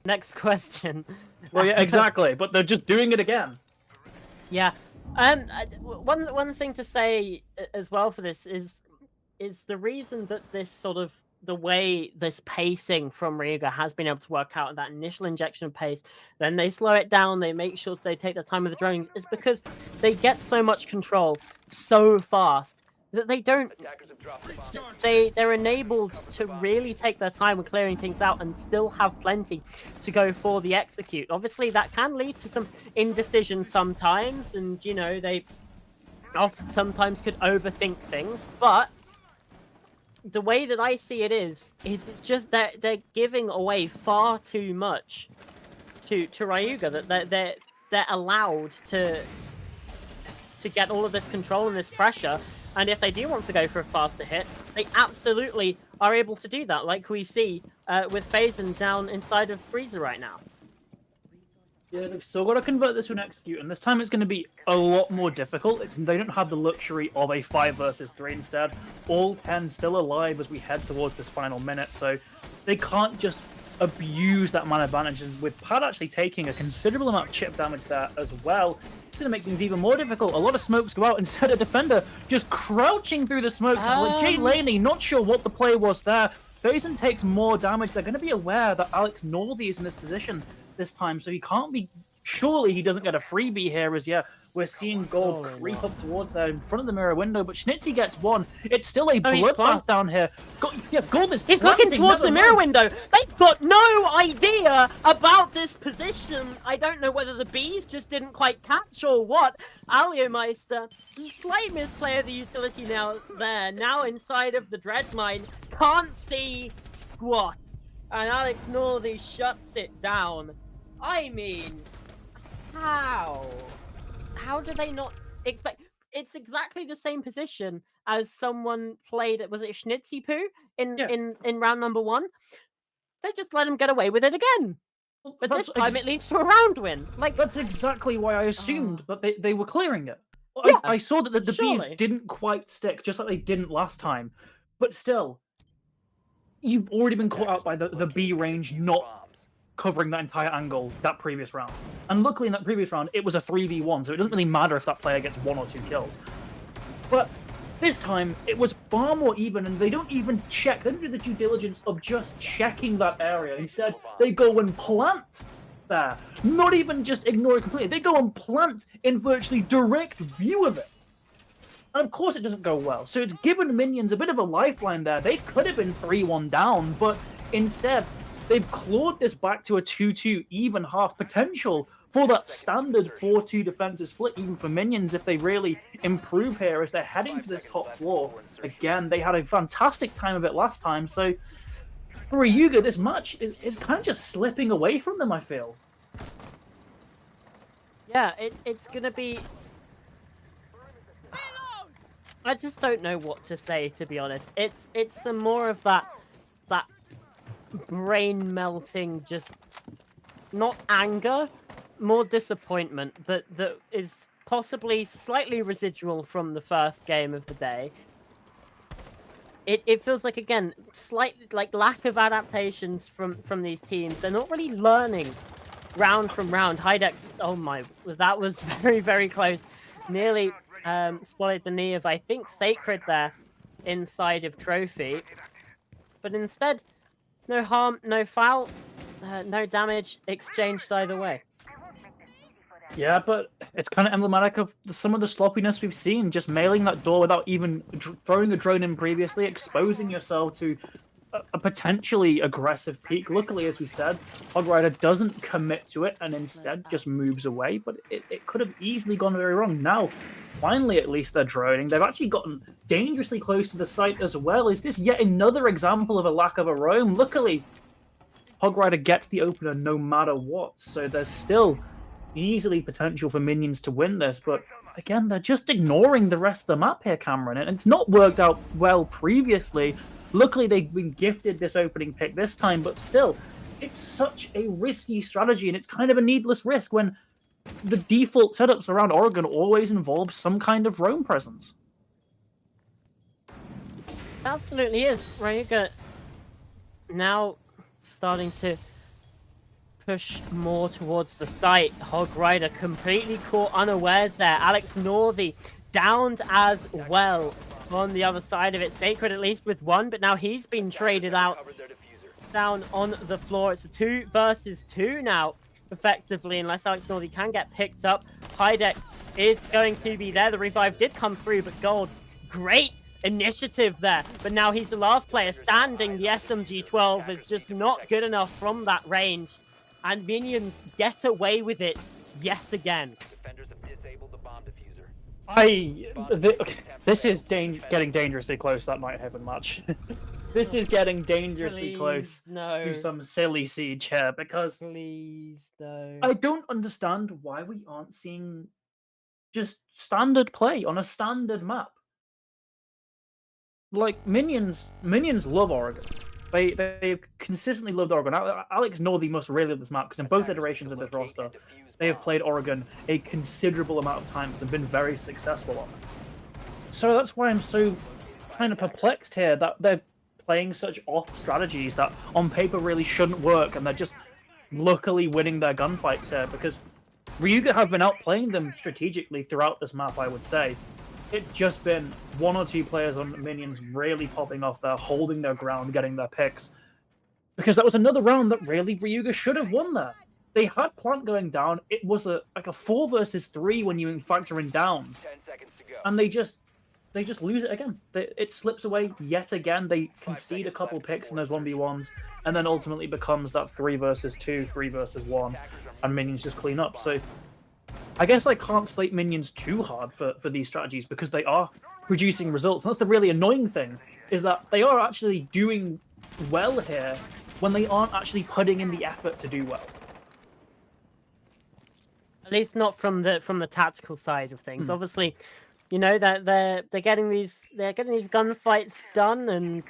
Next question. Well, yeah, exactly, but they're just doing it again. Yeah. One thing to say as well for this is the reason that this sort of the way this pacing from Ryuga has been able to work out, that initial injection of pace, then they slow it down, they make sure they take the time with the drones, is because they get so much control so fast that they don't. They're enabled to really take their time with clearing things out and still have plenty to go for the execute. Obviously, that can lead to some indecision sometimes, and you know they often sometimes could overthink things. But the way that I see it is it's just that they're giving away far too much to Ryuga, that they're allowed to get all of this control and this pressure. And if they do want to go for a faster hit, they absolutely are able to do that, like we see with FaZe down inside of Freezer right now. Yeah, they've still got to convert this to an execute, and this time it's going to be a lot more difficult. They don't have the luxury of a 5 versus 3 instead. All 10 still alive as we head towards this final minute, so they can't just abuse that man advantage. And with Pad actually taking a considerable amount of chip damage there as well, it's going to make things even more difficult. A lot of smokes go out instead of Defender just crouching through the smokes. Jay Laney, not sure what the play was there. Faison takes more damage. They're going to be aware that Alex Northy is in this position this time, so he can't be. Surely he doesn't get a freebie here, as yeah, we're seeing Gold creep up towards there in front of the mirror window, but Schnitzy gets one. It's still a bloodbath down here. Gold is He's looking towards the mirror window. They've got no idea about this position. I don't know whether the bees just didn't quite catch or what. Aliomeister, slight misplay of the utility now inside of the dread mine, can't see squat. And Alex Northy shuts it down. I mean, how? How do they not expect? It's exactly the same position as someone played. Was it Schnitzy Poo in round number 1? They just let him get away with it again. But this time it leads to a round win. Like that's exactly why I assumed that they were clearing it. Yeah, I saw that the bees didn't quite stick, just like they didn't last time. But still, you've already been caught out by the B range not covering that entire angle that previous round. And luckily in that previous round, it was a 3v1, so it doesn't really matter if that player gets 1 or 2 kills. But this time, it was far more even, and they don't even check. They don't do the due diligence of just checking that area. Instead, they go and plant there. Not even just ignore it completely. They go and plant in virtually direct view of it. And of course it doesn't go well. So it's given minions a bit of a lifeline there. They could have been 3-1 down, but instead, they've clawed this back to a 2-2 even half potential for that standard 4-2 defensive split, even for minions, if they really improve here as they're heading to this top floor. Again, they had a fantastic time of it last time, so for Ryuga, this match is kind of just slipping away from them, I feel. Yeah, it's going to be... I just don't know what to say, to be honest. It's some more of that brain-melting, just not anger, more disappointment that is possibly slightly residual from the first game of the day. It feels like, again, slight like lack of adaptations from these teams. They're not really learning round from round. Hydex, oh my, that was very, very close. Nearly spotted the knee of, I think, Sacred there inside of Trophy. But instead, no harm, no foul, no damage exchanged either way. Yeah, but it's kind of emblematic of some of the sloppiness we've seen. Just mailing that door without even throwing a drone in previously, exposing yourself to a potentially aggressive peak. Luckily, as we said, Hog Rider doesn't commit to it and instead just moves away, but it could have easily gone very wrong. Now, finally, at least they're droning. They've actually gotten dangerously close to the site as well. Is this yet another example of a lack of a roam? Luckily, Hog Rider gets the opener no matter what, so there's still easily potential for minions to win this, but again, they're just ignoring the rest of the map here, Cameron, and it's not worked out well previously. Luckily, they've been gifted this opening pick this time, but still, it's such a risky strategy, and it's kind of a needless risk when the default setups around Oregon always involve some kind of roam presence. Absolutely is. Ryuga now starting to push more towards the site. Hog Rider completely caught unawares there. Alex Northy downed as well on the other side of it. Sacred at least with 1, but now he's been traded out down on the floor. It's a 2 versus 2 now, effectively, unless Alex Northy can get picked up. Hydex is going to be there. The revive did come through, but Gold, great initiative there. But now he's the last player standing. The SMG-12 is just not good enough from that range. And minions get away with it yet again. This is getting dangerously close, that Night Heaven match. This is getting dangerously close to some silly siege here, because I don't understand why we aren't seeing just standard play on a standard map. Like, minions love Oregon. They've consistently loved Oregon. Alex Northey must really love this map because in both iterations of this roster, they have played Oregon a considerable amount of times and been very successful on it. So that's why I'm so kind of perplexed here that they're playing such off strategies that on paper really shouldn't work, and they're just luckily winning their gunfights here because Ryuga have been outplaying them strategically throughout this map, I would say. It's just been one or two players on minions really popping off there, holding their ground, getting their picks. Because that was another round that really Ryuga should have won there. They had plant going down. It was like a 4 versus 3 when you factor in downs. And they just lose it again. It slips away yet again. They concede a couple picks in those 1v1s, and then ultimately becomes that 3 versus 2, 3 versus 1, and minions just clean up. So I guess I can't slate minions too hard for these strategies because they are producing results. And that's the really annoying thing, is that they are actually doing well here when they aren't actually putting in the effort to do well. At least not from the tactical side of things. Obviously, you know that they're getting these gunfights done, and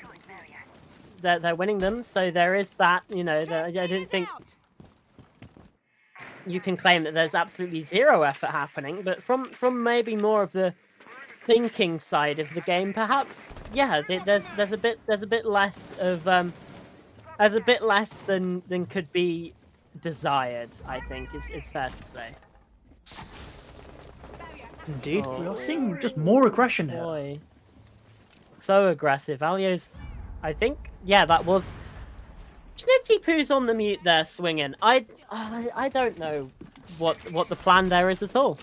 they're winning them. So there is that. You know, I don't think you can claim that there's absolutely zero effort happening. But from maybe more of the thinking side of the game, perhaps, yeah, there's a bit less of there's a bit less than could be desired. I think is fair to say. Indeed, we are seeing just more aggression here. Boy. So aggressive. Alio's, I think, yeah, that was... Schnitzy Poo's on the mute there swinging. I don't know what the plan there is at all.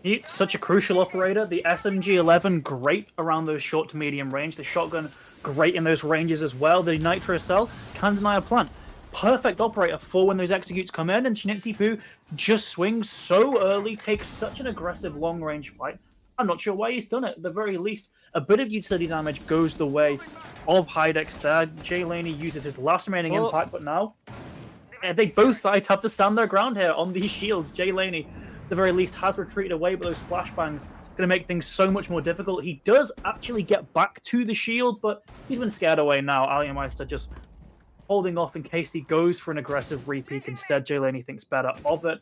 He's such a crucial operator. The SMG-11, great around those short to medium range. The shotgun, great in those ranges as well. The nitro cell can deny a plant. Perfect operator for when those executes come in, and Schnitzy Poo just swings so early, takes such an aggressive long-range fight. I'm not sure why he's done it. At the very least, a bit of utility damage goes the way of Hydex there. Jay Laney uses his last remaining impact, but now they both sides have to stand their ground here on these shields. Jay Laney, at the very least, has retreated away, but those flashbangs going to make things so much more difficult. He does actually get back to the shield, but he's been scared away now. Alienmeister just holding off in case he goes for an aggressive repeat. Instead, Jay Laney thinks better of it.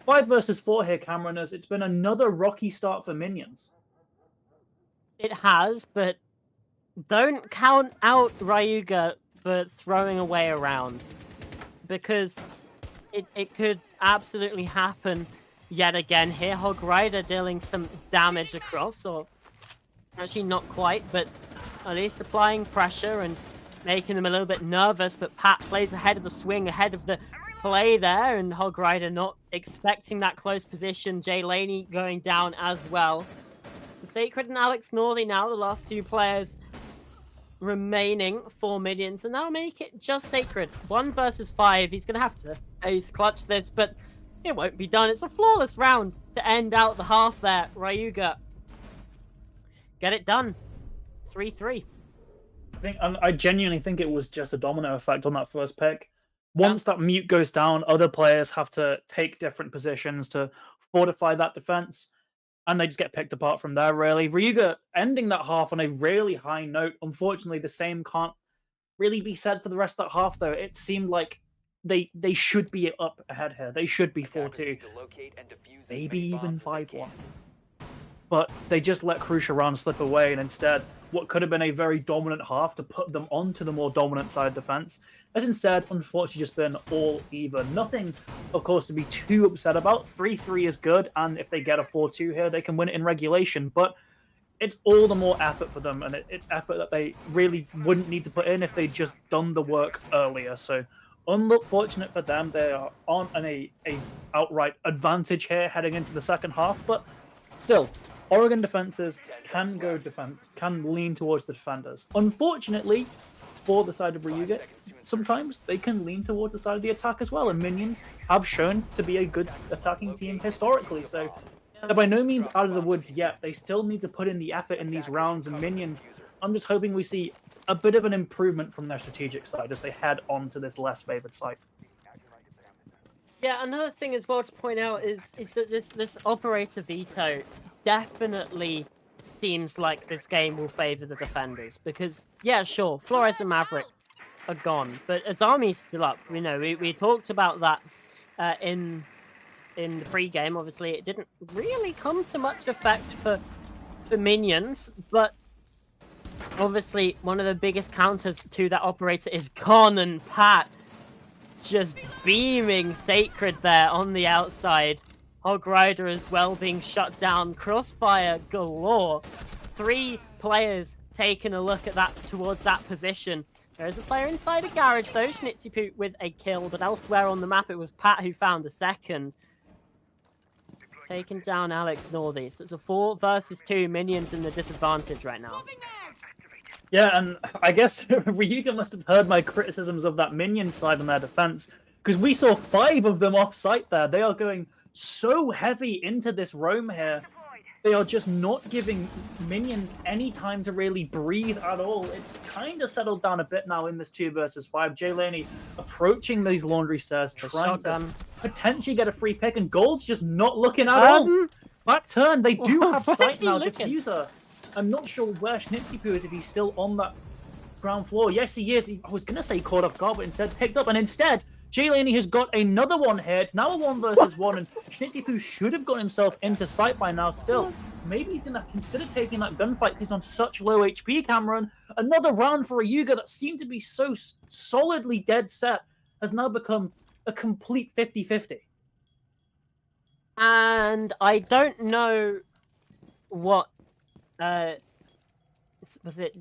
5 versus 4 here, Cameroners. It's been another rocky start for minions. It has, but don't count out Ryuga for throwing away around, because it could absolutely happen yet again here. Hog Rider dealing some damage across, or actually not quite, but at least applying pressure and making them a little bit nervous. But Pat plays ahead of the swing, ahead of the play there, and Hog Rider not expecting that close position. Jay Laney going down as well. So Sacred and Alex Northey now, the last 2 players remaining for minions, and that'll make it just Sacred. 1 versus 5. He's going to have to ace clutch this, but it won't be done. It's a flawless round to end out the half there. Ryuga get it done. 3-3. I genuinely think it was just a domino effect on that first pick. Once that mute goes down, other players have to take different positions to fortify that defense, and they just get picked apart from there, really. Ryuga ending that half on a really high note. Unfortunately, the same can't really be said for the rest of that half, though. It seemed like they should be up ahead here. They should be 4-2, maybe even 5-1. But they just let Cruciaran slip away, and instead, what could have been a very dominant half to put them onto the more dominant side defense has instead, unfortunately, just been all even. Nothing, of course, to be too upset about. 3-3 is good, and if they get a 4-2 here, they can win it in regulation. But it's all the more effort for them, and it's effort that they really wouldn't need to put in if they'd just done the work earlier. So, unfortunate for them, they are on a outright advantage here heading into the second half, but still, Oregon defenses can lean towards the defenders. Unfortunately, for the side of Ryuga, sometimes they can lean towards the side of the attack as well, and minions have shown to be a good attacking team historically, so they're by no means out of the woods yet. They still need to put in the effort in these rounds, and minions, I'm just hoping we see a bit of an improvement from their strategic side as they head on to this less favored side. Yeah, another thing as well to point out is that this operator veto definitely seems like this game will favor the defenders because, yeah, sure, Flores and Maverick are gone, but Azami's still up. You know, we talked about that in the pre-game. Obviously, it didn't really come to much effect for minions, but obviously one of the biggest counters to that operator is Con, and Pat just beaming Sacred there on the outside. Hog Rider as well being shut down. Crossfire galore. 3 players taking a look at that towards that position. There is a player inside a garage though, Schnitzipoot with a kill, but elsewhere on the map it was Pat who found a second. Taking down Alex Northy. So it's a 4 versus 2, minions in the disadvantage right now. Yeah, and I guess Ryuga must have heard my criticisms of that minion side on their defense, because we saw 5 of them off-site there. They are going so heavy into this roam here. They are just not giving minions any time to really breathe at all. It's kind of settled down a bit now in this 2 versus 5. Jay Laney approaching these laundry stairs, trying to potentially get a free pick, and Gold's just not looking at all. Back turn, they do have sight now. Diffuser. I'm not sure where Schnitzipoot is, if he's still on that ground floor. Yes, he is. I was going to say caught off guard, but instead picked up. And instead, Jay Laney has got another one here. It's now a 1 versus 1, and Schnitzipoot should have got himself into sight by now still. Maybe he's going to consider taking that gunfight because he's on such low HP, Cameron. Another round for a Yuga that seemed to be so solidly dead set has now become a complete 50-50. And I don't know what... was it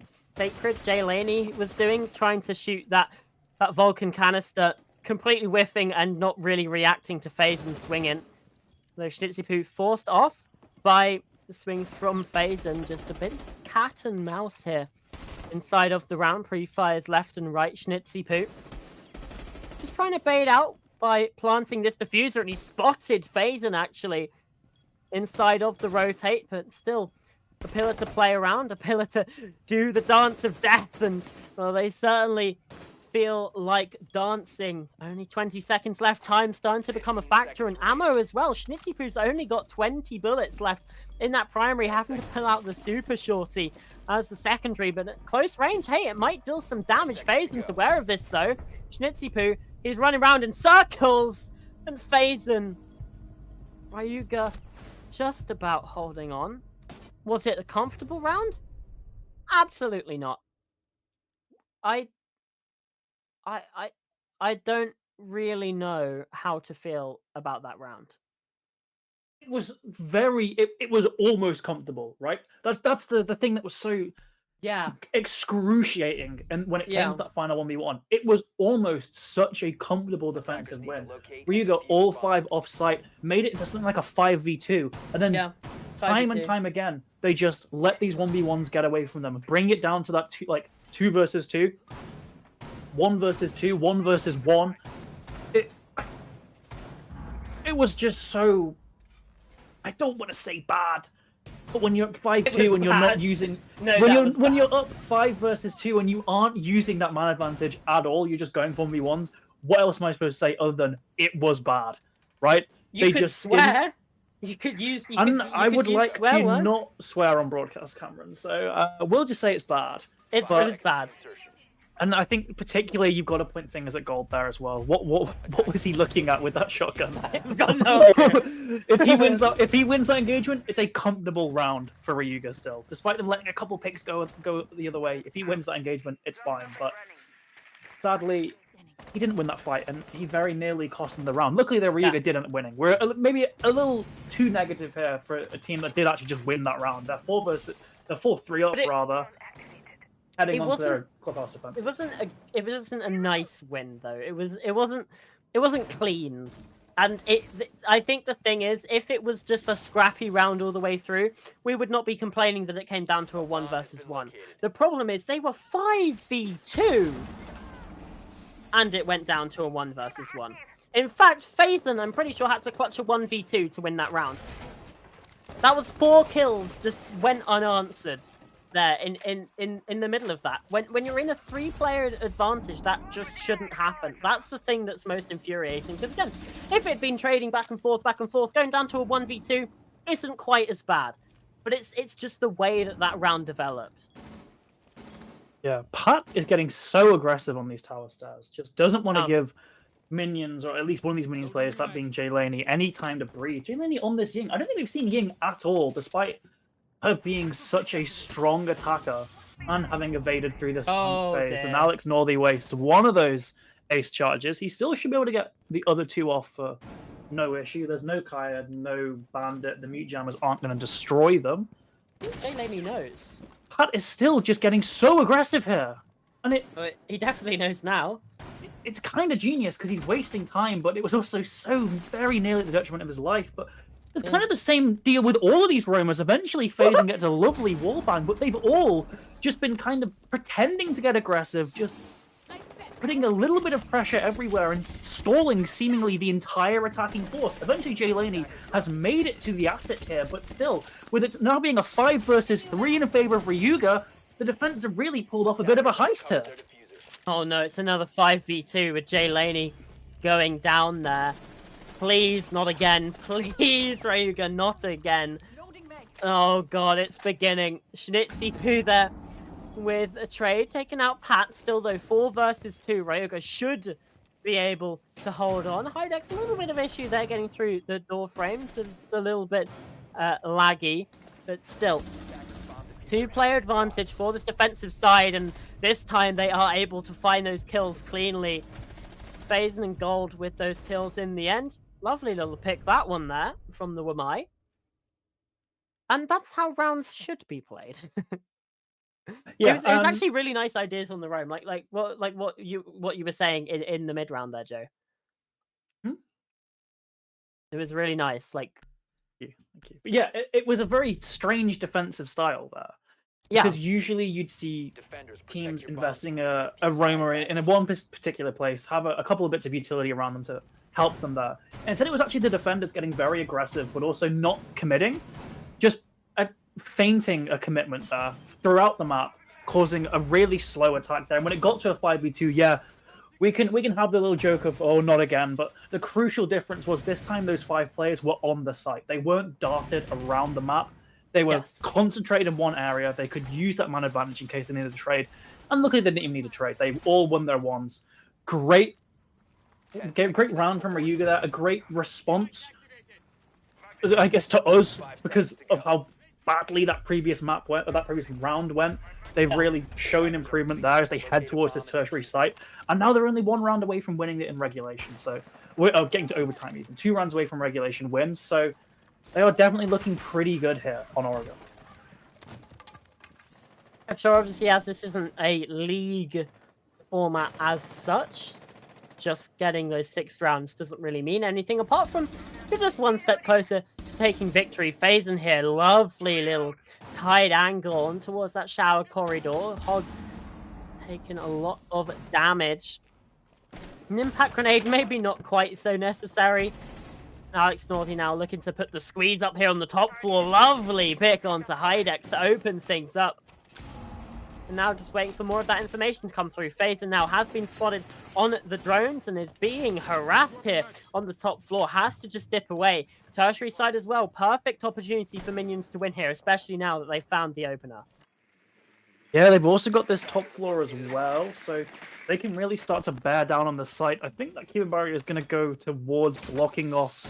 Sacred Jay Laney was doing, trying to shoot that Vulcan canister, completely whiffing and not really reacting to FaZe and swinging. Though Schnitzipoot forced off by the swings from FaZe, and just a bit cat and mouse here inside of the round. Pre-fires left and right. Schnitzipoot just trying to bait out by planting this diffuser, and he spotted FaZe actually inside of the rotate, but still a pillar to play around, a pillar to do the dance of death, and well, they certainly feel like dancing. Only 20 seconds left, time starting to become a factor, and ammo as well. Schnitzipoot's only got 20 bullets left in that primary, having to pull out the super shorty as the secondary, but at close range, hey, it might deal some damage. FaZen's aware of this though. Schnitzipoot, he's running around in circles, and FaZen, Ryuga just about holding on. Was it a comfortable round? Absolutely not. I don't really know how to feel about that round. It was it was almost comfortable, right? That's the thing that was so excruciating. And when it came to that final 1v1, it was almost such a comfortable defensive win. Ryuga all 5 off-site, made it into something like a 5v2, and then time and time again, they just let these 1v1s get away from them, bring it down to that 2 versus 2, 1 versus 2, 1 versus 1. It was just so, I don't want to say bad, but when you're up 5-2 and you're not using, when you're up 5 versus 2 and you aren't using that man advantage at all, you're just going for 1v1s. What else am I supposed to say other than it was bad, right? They just swear. You could use. I would like to not swear on broadcast, Cameron. So we'll just say it's bad. It was bad. And I think particularly you've got to point fingers at Gold there as well. What was he looking at with that shotgun? I've got no idea. If he wins that engagement, it's a comfortable round for Ryuga still. Despite them letting a couple picks go the other way, if he wins that engagement, it's fine. But sadly, he didn't win that fight, and he very nearly cost them the round. Luckily, the Ryuga did end up winning. We're maybe a little too negative here for a team that did actually just win that round. They're 4-3 up rather. Heading onto their clubhouse defense. It wasn't a nice win though. It wasn't clean. And I think the thing is, if it was just a scrappy round all the way through, we would not be complaining that it came down to a 1 versus 1. The problem is they were 5v2, and it went down to a 1 versus 1. In fact, FaZen, I'm pretty sure, had to clutch a 1v2 to win that round. That was 4 kills just went unanswered there in the middle of that. When you're in a 3-player advantage, that just shouldn't happen. That's the thing that's most infuriating. Because again, if it had been trading back and forth, going down to a 1v2 isn't quite as bad. but it's just the way that that round developed. Yeah, Pat is getting so aggressive on these tower stairs. Just doesn't want to Um, give minions, or at least one of these minions players, that being Jay Laney, any time to breathe. Jay Laney on this Ying. I don't think we've seen Ying at all, despite her being such a strong attacker and having evaded through this pump oh phase. And dear. Alex Northey wastes one of those ace charges. He still should be able to get the other two off for no issue. There's no Kaya, no Bandit. The Mute Jammers aren't going to destroy them. Jay Laney knows. Pat is still just getting so aggressive here. And He definitely knows now. it's kind of genius because he's wasting time, but it was also so very nearly at the detriment of his life. But it's kind of the same deal with all of these roamers. Eventually, Phazon gets a lovely wallbang, but they've all just been kind of pretending to get aggressive, just putting a little bit of pressure everywhere and stalling seemingly the entire attacking force. Eventually, Jay Laney has made it to the attic here, but still, with it now being a 5 versus 3 in favor of Ryuga, the defense have really pulled off a bit of a heist here. Oh no, it's another 5v2 with Jay Laney going down there. Please, not again. Please, Ryuga, not again. Oh god, it's beginning. Schnitzy poo there with a trade. Taking out Pat still though. 4 versus 2. Ryuga should be able to hold on. Hydex, a little bit of issue there getting through the door frames. It's a little bit laggy, but still. 2-player advantage for this defensive side, and this time they are able to find those kills cleanly. Phazon and Gold with those kills in the end. Lovely little pick, that one there, from the Wamai. And that's how rounds should be played. Yeah, it was actually really nice ideas on the roam, like what you were saying in the mid round there, Joe. Hmm? It was really nice, like. Thank you. But yeah, it was a very strange defensive style there. Yeah. Because usually you'd see teams investing a roamer in a one particular place, have a couple of bits of utility around them to help them there. And instead it was actually the defenders getting very aggressive, but also not committing, just feinting a commitment there throughout the map, causing a really slow attack there. And when it got to a 5v2, yeah, we can have the little joke of, oh, not again, but the crucial difference was this time those 5 players were on the site. They weren't darted around the map. They were concentrated in one area. They could use that man advantage in case they needed to trade. And luckily, they didn't even need to trade. They all won their ones. Great round from Ryuga there. A great response, I guess, to us because of how badly that previous map went, or that previous round went. They've really shown improvement there as they head towards this tertiary site. And now they're only 1 round away from winning it in regulation. So we're getting to overtime even. 2 rounds away from regulation wins. So they are definitely looking pretty good here on Oregon. I'm sure, obviously, as this isn't a league format as such, just getting those 6 rounds doesn't really mean anything, apart from you're just 1 step closer to taking victory. Phazon here, lovely little tight angle on towards that shower corridor. Hog taking a lot of damage. An impact grenade, maybe not quite so necessary. Alex Northey now looking to put the squeeze up here on the top floor. Lovely pick onto Hydex to open things up. And now just waiting for more of that information to come through. Phazon now has been spotted on the drones and is being harassed here on the top floor. Has to just dip away. Tertiary side as well. Perfect opportunity for minions to win here, especially now that they've found the opener. Yeah, they've also got this top floor as well, so they can really start to bear down on the site. I think that Cuban barrier is going to go towards blocking off.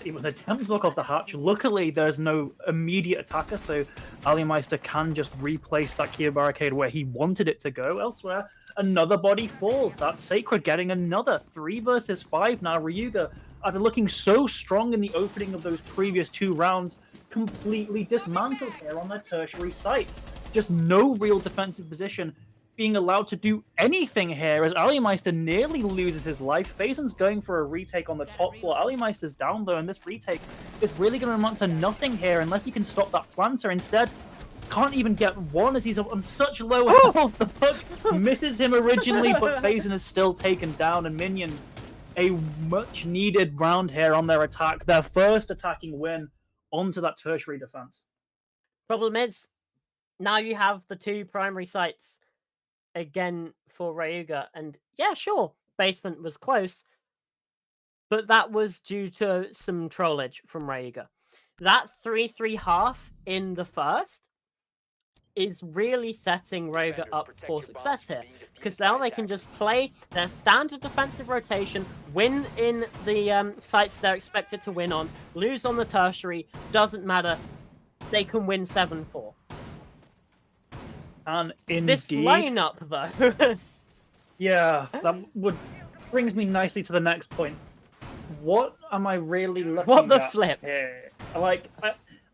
It was an attempt to block off the hatch. Luckily, there's no immediate attacker, so Aliemeister can just replace that Kia barricade where he wanted it to go. Elsewhere, another body falls. That's Sacred getting another 3 versus 5 now. Ryuga, after looking so strong in the opening of those previous 2 rounds, completely dismantled here on their tertiary site. Just no real defensive position being allowed to do anything here as Aliemeister nearly loses his life. Phazon's going for a retake on the top floor. Aliemeister's down though, and this retake is really going to amount to nothing here unless he can stop that planter. Instead, can't even get one as he's on such low health. The puck misses him originally, but Phazon is still taken down, and Minions, a much needed round here on their attack. Their first attacking win onto that tertiary defense. Problem is, now you have the 2 primary sites again for Ryuga, and yeah, sure, basement was close, but that was due to some trollage from Ryuga. that 3-3 half in the first is really setting Rogue up for success here, because now they can just play their standard defensive rotation, win in the sites they're expected to win on, lose on the tertiary, doesn't matter. They can win 7-4. And This indeed, lineup, though. yeah, that would brings me nicely to the next point. What am I really looking What the at flip? here? Like,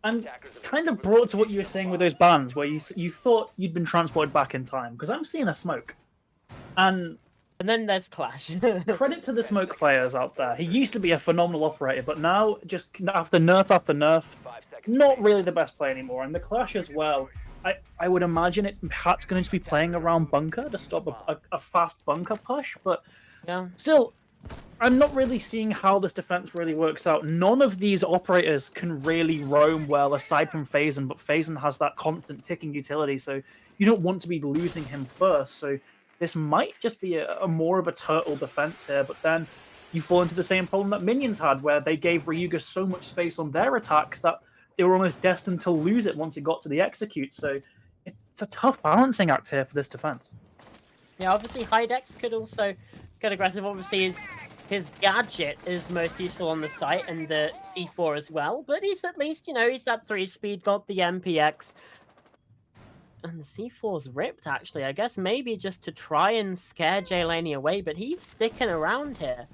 I'm kind of brought to what you were saying with those bans, where you thought you'd been transported back in time, because I'm seeing a smoke. And then there's Clash. credit to the smoke players out there. He used to be a phenomenal operator, but now, just after nerf, not really the best player anymore. And the Clash as well. I would imagine it's perhaps going to be playing around bunker to stop a fast bunker push, but Yeah. still, I'm not really seeing how this defense really works out. None of these operators can really roam well, aside from Phazon, but Phazon has that constant ticking utility, so you don't want to be losing him first. So this might just be a more of a turtle defense here, but then you fall into the same problem that Minions had, where they gave Ryuga so much space on their attacks that they were almost destined to lose it once it got to the execute. So it's a tough balancing act here for this defense. Yeah, obviously Hydex could also get aggressive. Obviously his gadget is most useful on the site, and the C4 as well. But he's at least, he's that 3-speed, got the MPX. And the C4's ripped, actually. I guess maybe just to try and scare Jaylani away, but he's sticking around here.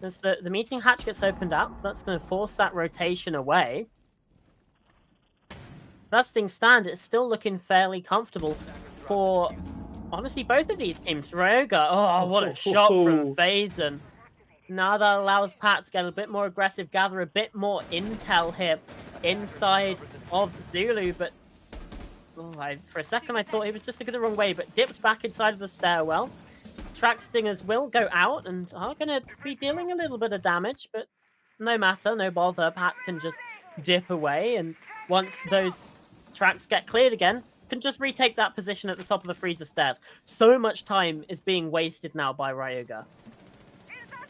As the meeting hatch gets opened up, that's going to force that rotation away. As things stand, it's still looking fairly comfortable for, honestly, both of these teams. Ryoga, oh, what a shot from Phazon. Now that allows Pat to get a bit more aggressive, gather a bit more intel here inside of Zulu, but for a second I thought he was just going the wrong way, but dipped back inside of the stairwell. Track Stingers will go out and are going to be dealing a little bit of damage, but no matter, no bother. Pat can just dip away, and once those tracks get cleared again, can just retake that position at the top of the freezer stairs. So much time is being wasted now by Ryoga.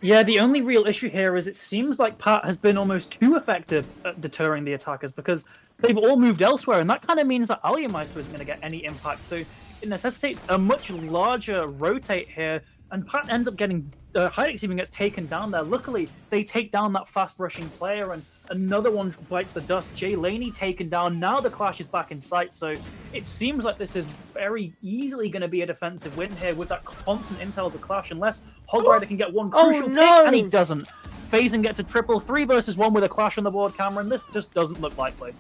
Yeah, the only real issue here is it seems like Pat has been almost too effective at deterring the attackers, because they've all moved elsewhere, and that kind of means that Alyameister isn't going to get any impact. So it necessitates a much larger rotate here, and Pat ends up getting Hydex even gets taken down there. Luckily, they take down that fast rushing player, and another one bites the dust. Jaylani taken down. Now the Clash is back in sight, so it seems like this is very easily going to be a defensive win here with that constant intel of the Clash, unless Hogrider can get one crucial pick, and he doesn't. Phazon gets a triple 3-versus-1 with a Clash on the board, Cameron. This just doesn't look likely.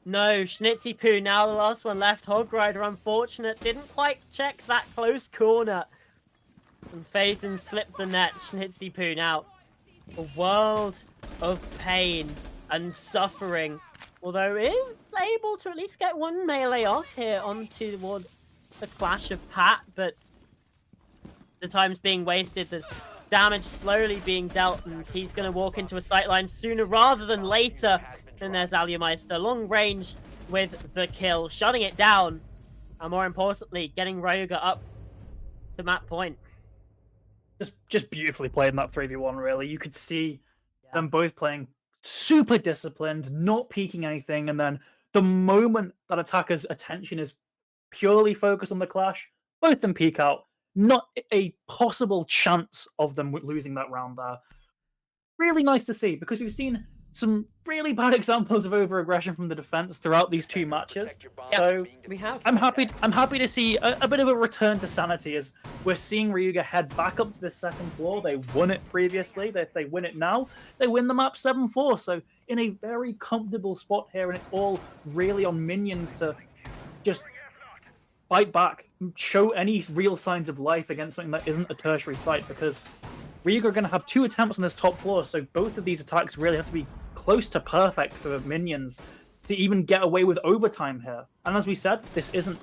No, Schnitzy Poo, now the last one left. Hogrider, unfortunate, didn't quite check that close corner. And Phazon slipped the net. Schnitzy Poo now. A world of pain and suffering. Although is able to at least get one melee off here onto towards the Clash of Pat, but the time's being wasted, the damage slowly being dealt, and he's going to walk into a sightline sooner rather than later. And there's Alyameister, long range with the kill, shutting it down, and more importantly, getting Ryoga up to map point. Just beautifully played in that 3v1, really. You could see them both playing super disciplined, not peeking anything, and then the moment that attackers' attention is purely focused on the Clash, both of them peek out. Not a possible chance of them losing that round there. Really nice to see, because we've seen some really bad examples of over-aggression from the defense throughout these two matches. So we have. I'm happy to see a bit of a return to sanity, as we're seeing Ryuga head back up to the second floor. They won it previously. If they win it now, they win the map 7-4. So in a very comfortable spot here, and it's all really on Minions to just fight back, show any real signs of life against something that isn't a tertiary site, because Ryuga are going to have 2 attempts on this top floor, so both of these attacks really have to be close to perfect for Minions to even get away with overtime here. And as we said, this isn't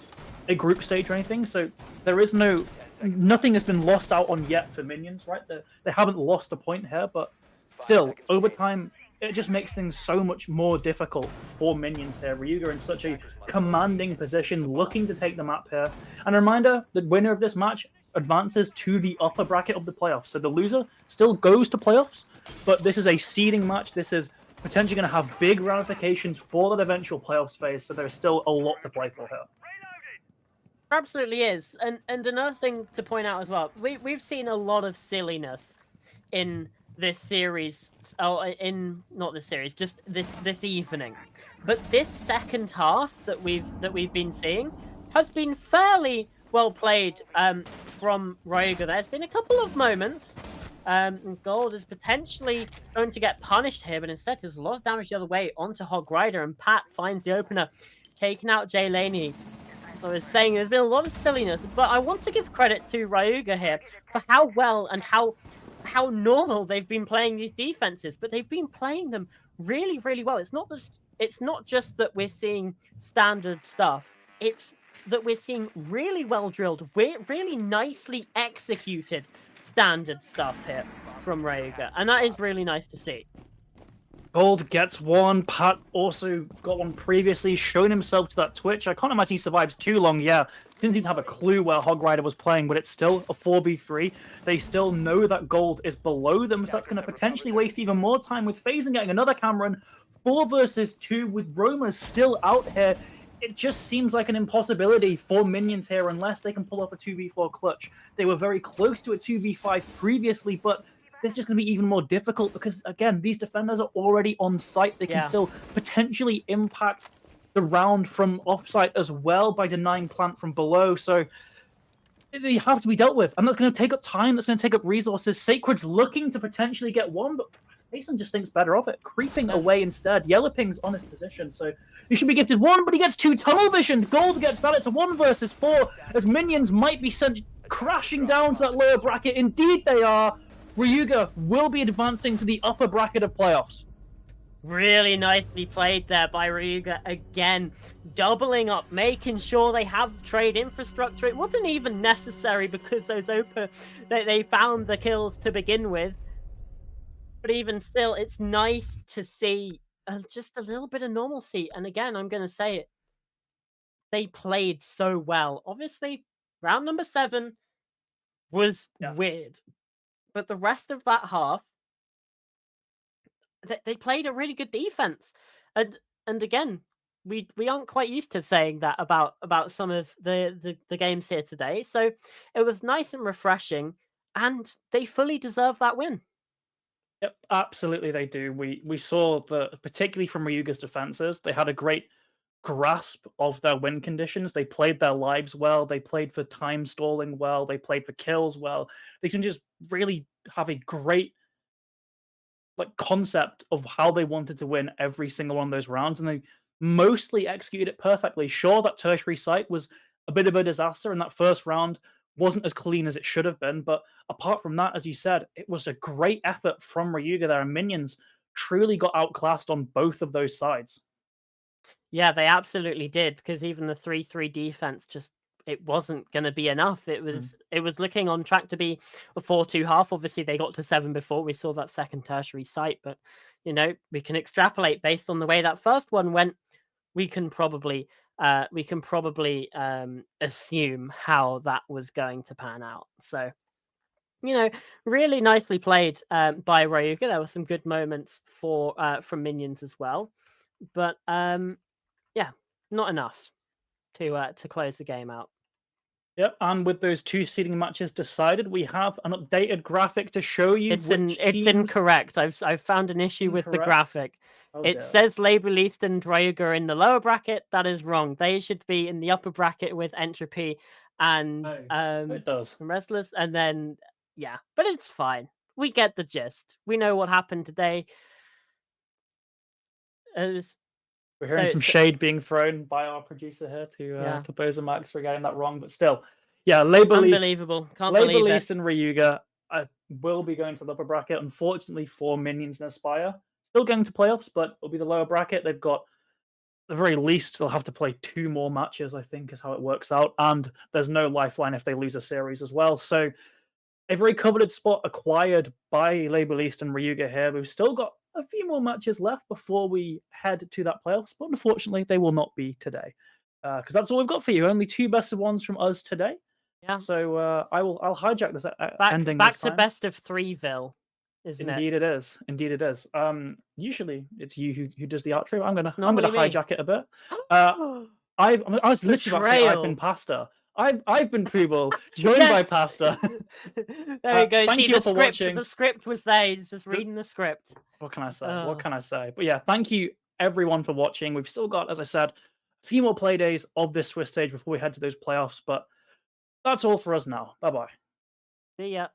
a group stage or anything, so there is nothing has been lost out on yet for Minions, right? They haven't lost a point here, but still, overtime, it just makes things so much more difficult for Minions here. Ryuga in such a commanding position, looking to take the map here. And a reminder, the winner of this match advances to the upper bracket of the playoffs. So the loser still goes to playoffs, but this is a seeding match. This is potentially going to have big ramifications for that eventual playoffs phase. So there's still a lot to play for here. There absolutely is, and another thing to point out as well, we've seen a lot of silliness in this series. Oh, in not this series, just this evening. But this second half that we've been seeing has been fairly well played from Ryuga. There's been a couple of moments. Gold is potentially going to get punished here, but instead there's a lot of damage the other way onto Hog Rider, and Pat finds the opener, taking out Jay Laney. So I was saying there's been a lot of silliness, but I want to give credit to Ryuga here for how well and how normal they've been playing these defenses, but they've been playing them really, really well. It's not just that we're seeing standard stuff. It's that we're seeing really well drilled, really nicely executed standard stuff here from Ryuga, and that is really nice to see. Gold gets one. Pat also got one previously, shown himself to that Twitch. I can't imagine he survives too long. Yeah, didn't seem to have a clue where Hog Rider was playing, but it's still a 4v3. They still know that Gold is below them, so that's going to potentially waste even more time with FaZe and getting another Cameron. 4 versus 2 with Roma still out here. It just seems like an impossibility for Minions here unless they can pull off a 2v4 clutch. They were very close to a 2v5 previously, but this is just going to be even more difficult because, again, these defenders are already on site. They can still potentially impact the round from offsite as well by denying plant from below. So they have to be dealt with, and that's going to take up time. That's going to take up resources. Sacred's looking to potentially get one, but Mason just thinks better of it, creeping away instead. Yellowping's on his position, so he should be gifted one, but he gets 2 tunnel vision. Gold gets that. It's a 1 versus 4, as Minions might be sent crashing down to that lower bracket. Indeed they are. Ryuga will be advancing to the upper bracket of playoffs. Really nicely played there by Ryuga again, doubling up, making sure they have trade infrastructure. It wasn't even necessary because those they found the kills to begin with. But even still, it's nice to see just a little bit of normalcy. And again, I'm going to say it. They played so well. Obviously, round number 7 was weird. But the rest of that half, they played a really good defense, and again, we aren't quite used to saying that about some of the games here today. So it was nice and refreshing, and they fully deserve that win. Yep, absolutely they do. We saw that particularly from Ryuga's defenses, they had a great grasp of their win conditions. They played their lives well. They played for time stalling well. They played for kills well. They can just really have a great concept of how they wanted to win every single one of those rounds, and they mostly executed it perfectly. Sure, that tertiary site was a bit of a disaster, and that first round wasn't as clean as it should have been. But apart from that, as you said, it was a great effort from Ryuga there, and Minions truly got outclassed on both of those sides. Yeah, they absolutely did, because even the 3-3 defense just it wasn't going to be enough. It was looking on track to be a 4-2 half. Obviously, they got to 7 before we saw that second tertiary site, but we can extrapolate based on the way that first one went. We can probably assume how that was going to pan out. So, really nicely played by Ryuga. There were some good moments from Minions as well, but yeah, not enough to close the game out. Yep, and with those 2 seeding matches decided, we have an updated graphic to show you It's which it's teams... incorrect. I've found an issue with the graphic. Oh, it says Label East and Ryuga in the lower bracket. That is wrong. They should be in the upper bracket with Entropy and it does. Restless, and then but it's fine. We get the gist. We know what happened today. We're hearing some shade being thrown by our producer here to Bozamax for getting that wrong, but still, Label East, unbelievable. Can't Label believe East and Ryuga will be going to the upper bracket. Unfortunately for Minions and Aspire, still going to playoffs, but it'll be the lower bracket. They've got, at the very least, they'll have to play 2 more matches, I think, is how it works out, and there's no lifeline if they lose a series as well. So a very coveted spot acquired by Label East and Ryuga here. We've still got a few more matches left before we head to that playoffs, but unfortunately, they will not be today because that's all we've got for you. Only 2 best of 1s from us today. Yeah. So I'll hijack this ending. Back this to time. best of 3ville. isn't it? Indeed it is. Indeed it is. Usually it's you who does the outro. It's I'm gonna normally me. hijack it a bit. Uh, I was literally about to say I've been Betrayal. Pasta. I've been Preble, joined by Yes! Pasta. There we go. Thank See, you all for watching. the script was there, he's just The reading the script. What can I say? What Oh, can I say? But yeah, thank you everyone for watching. We've still got, as I said, a few more play days of this Swiss stage before we head to those playoffs. But that's all for us now. Bye bye. see ya.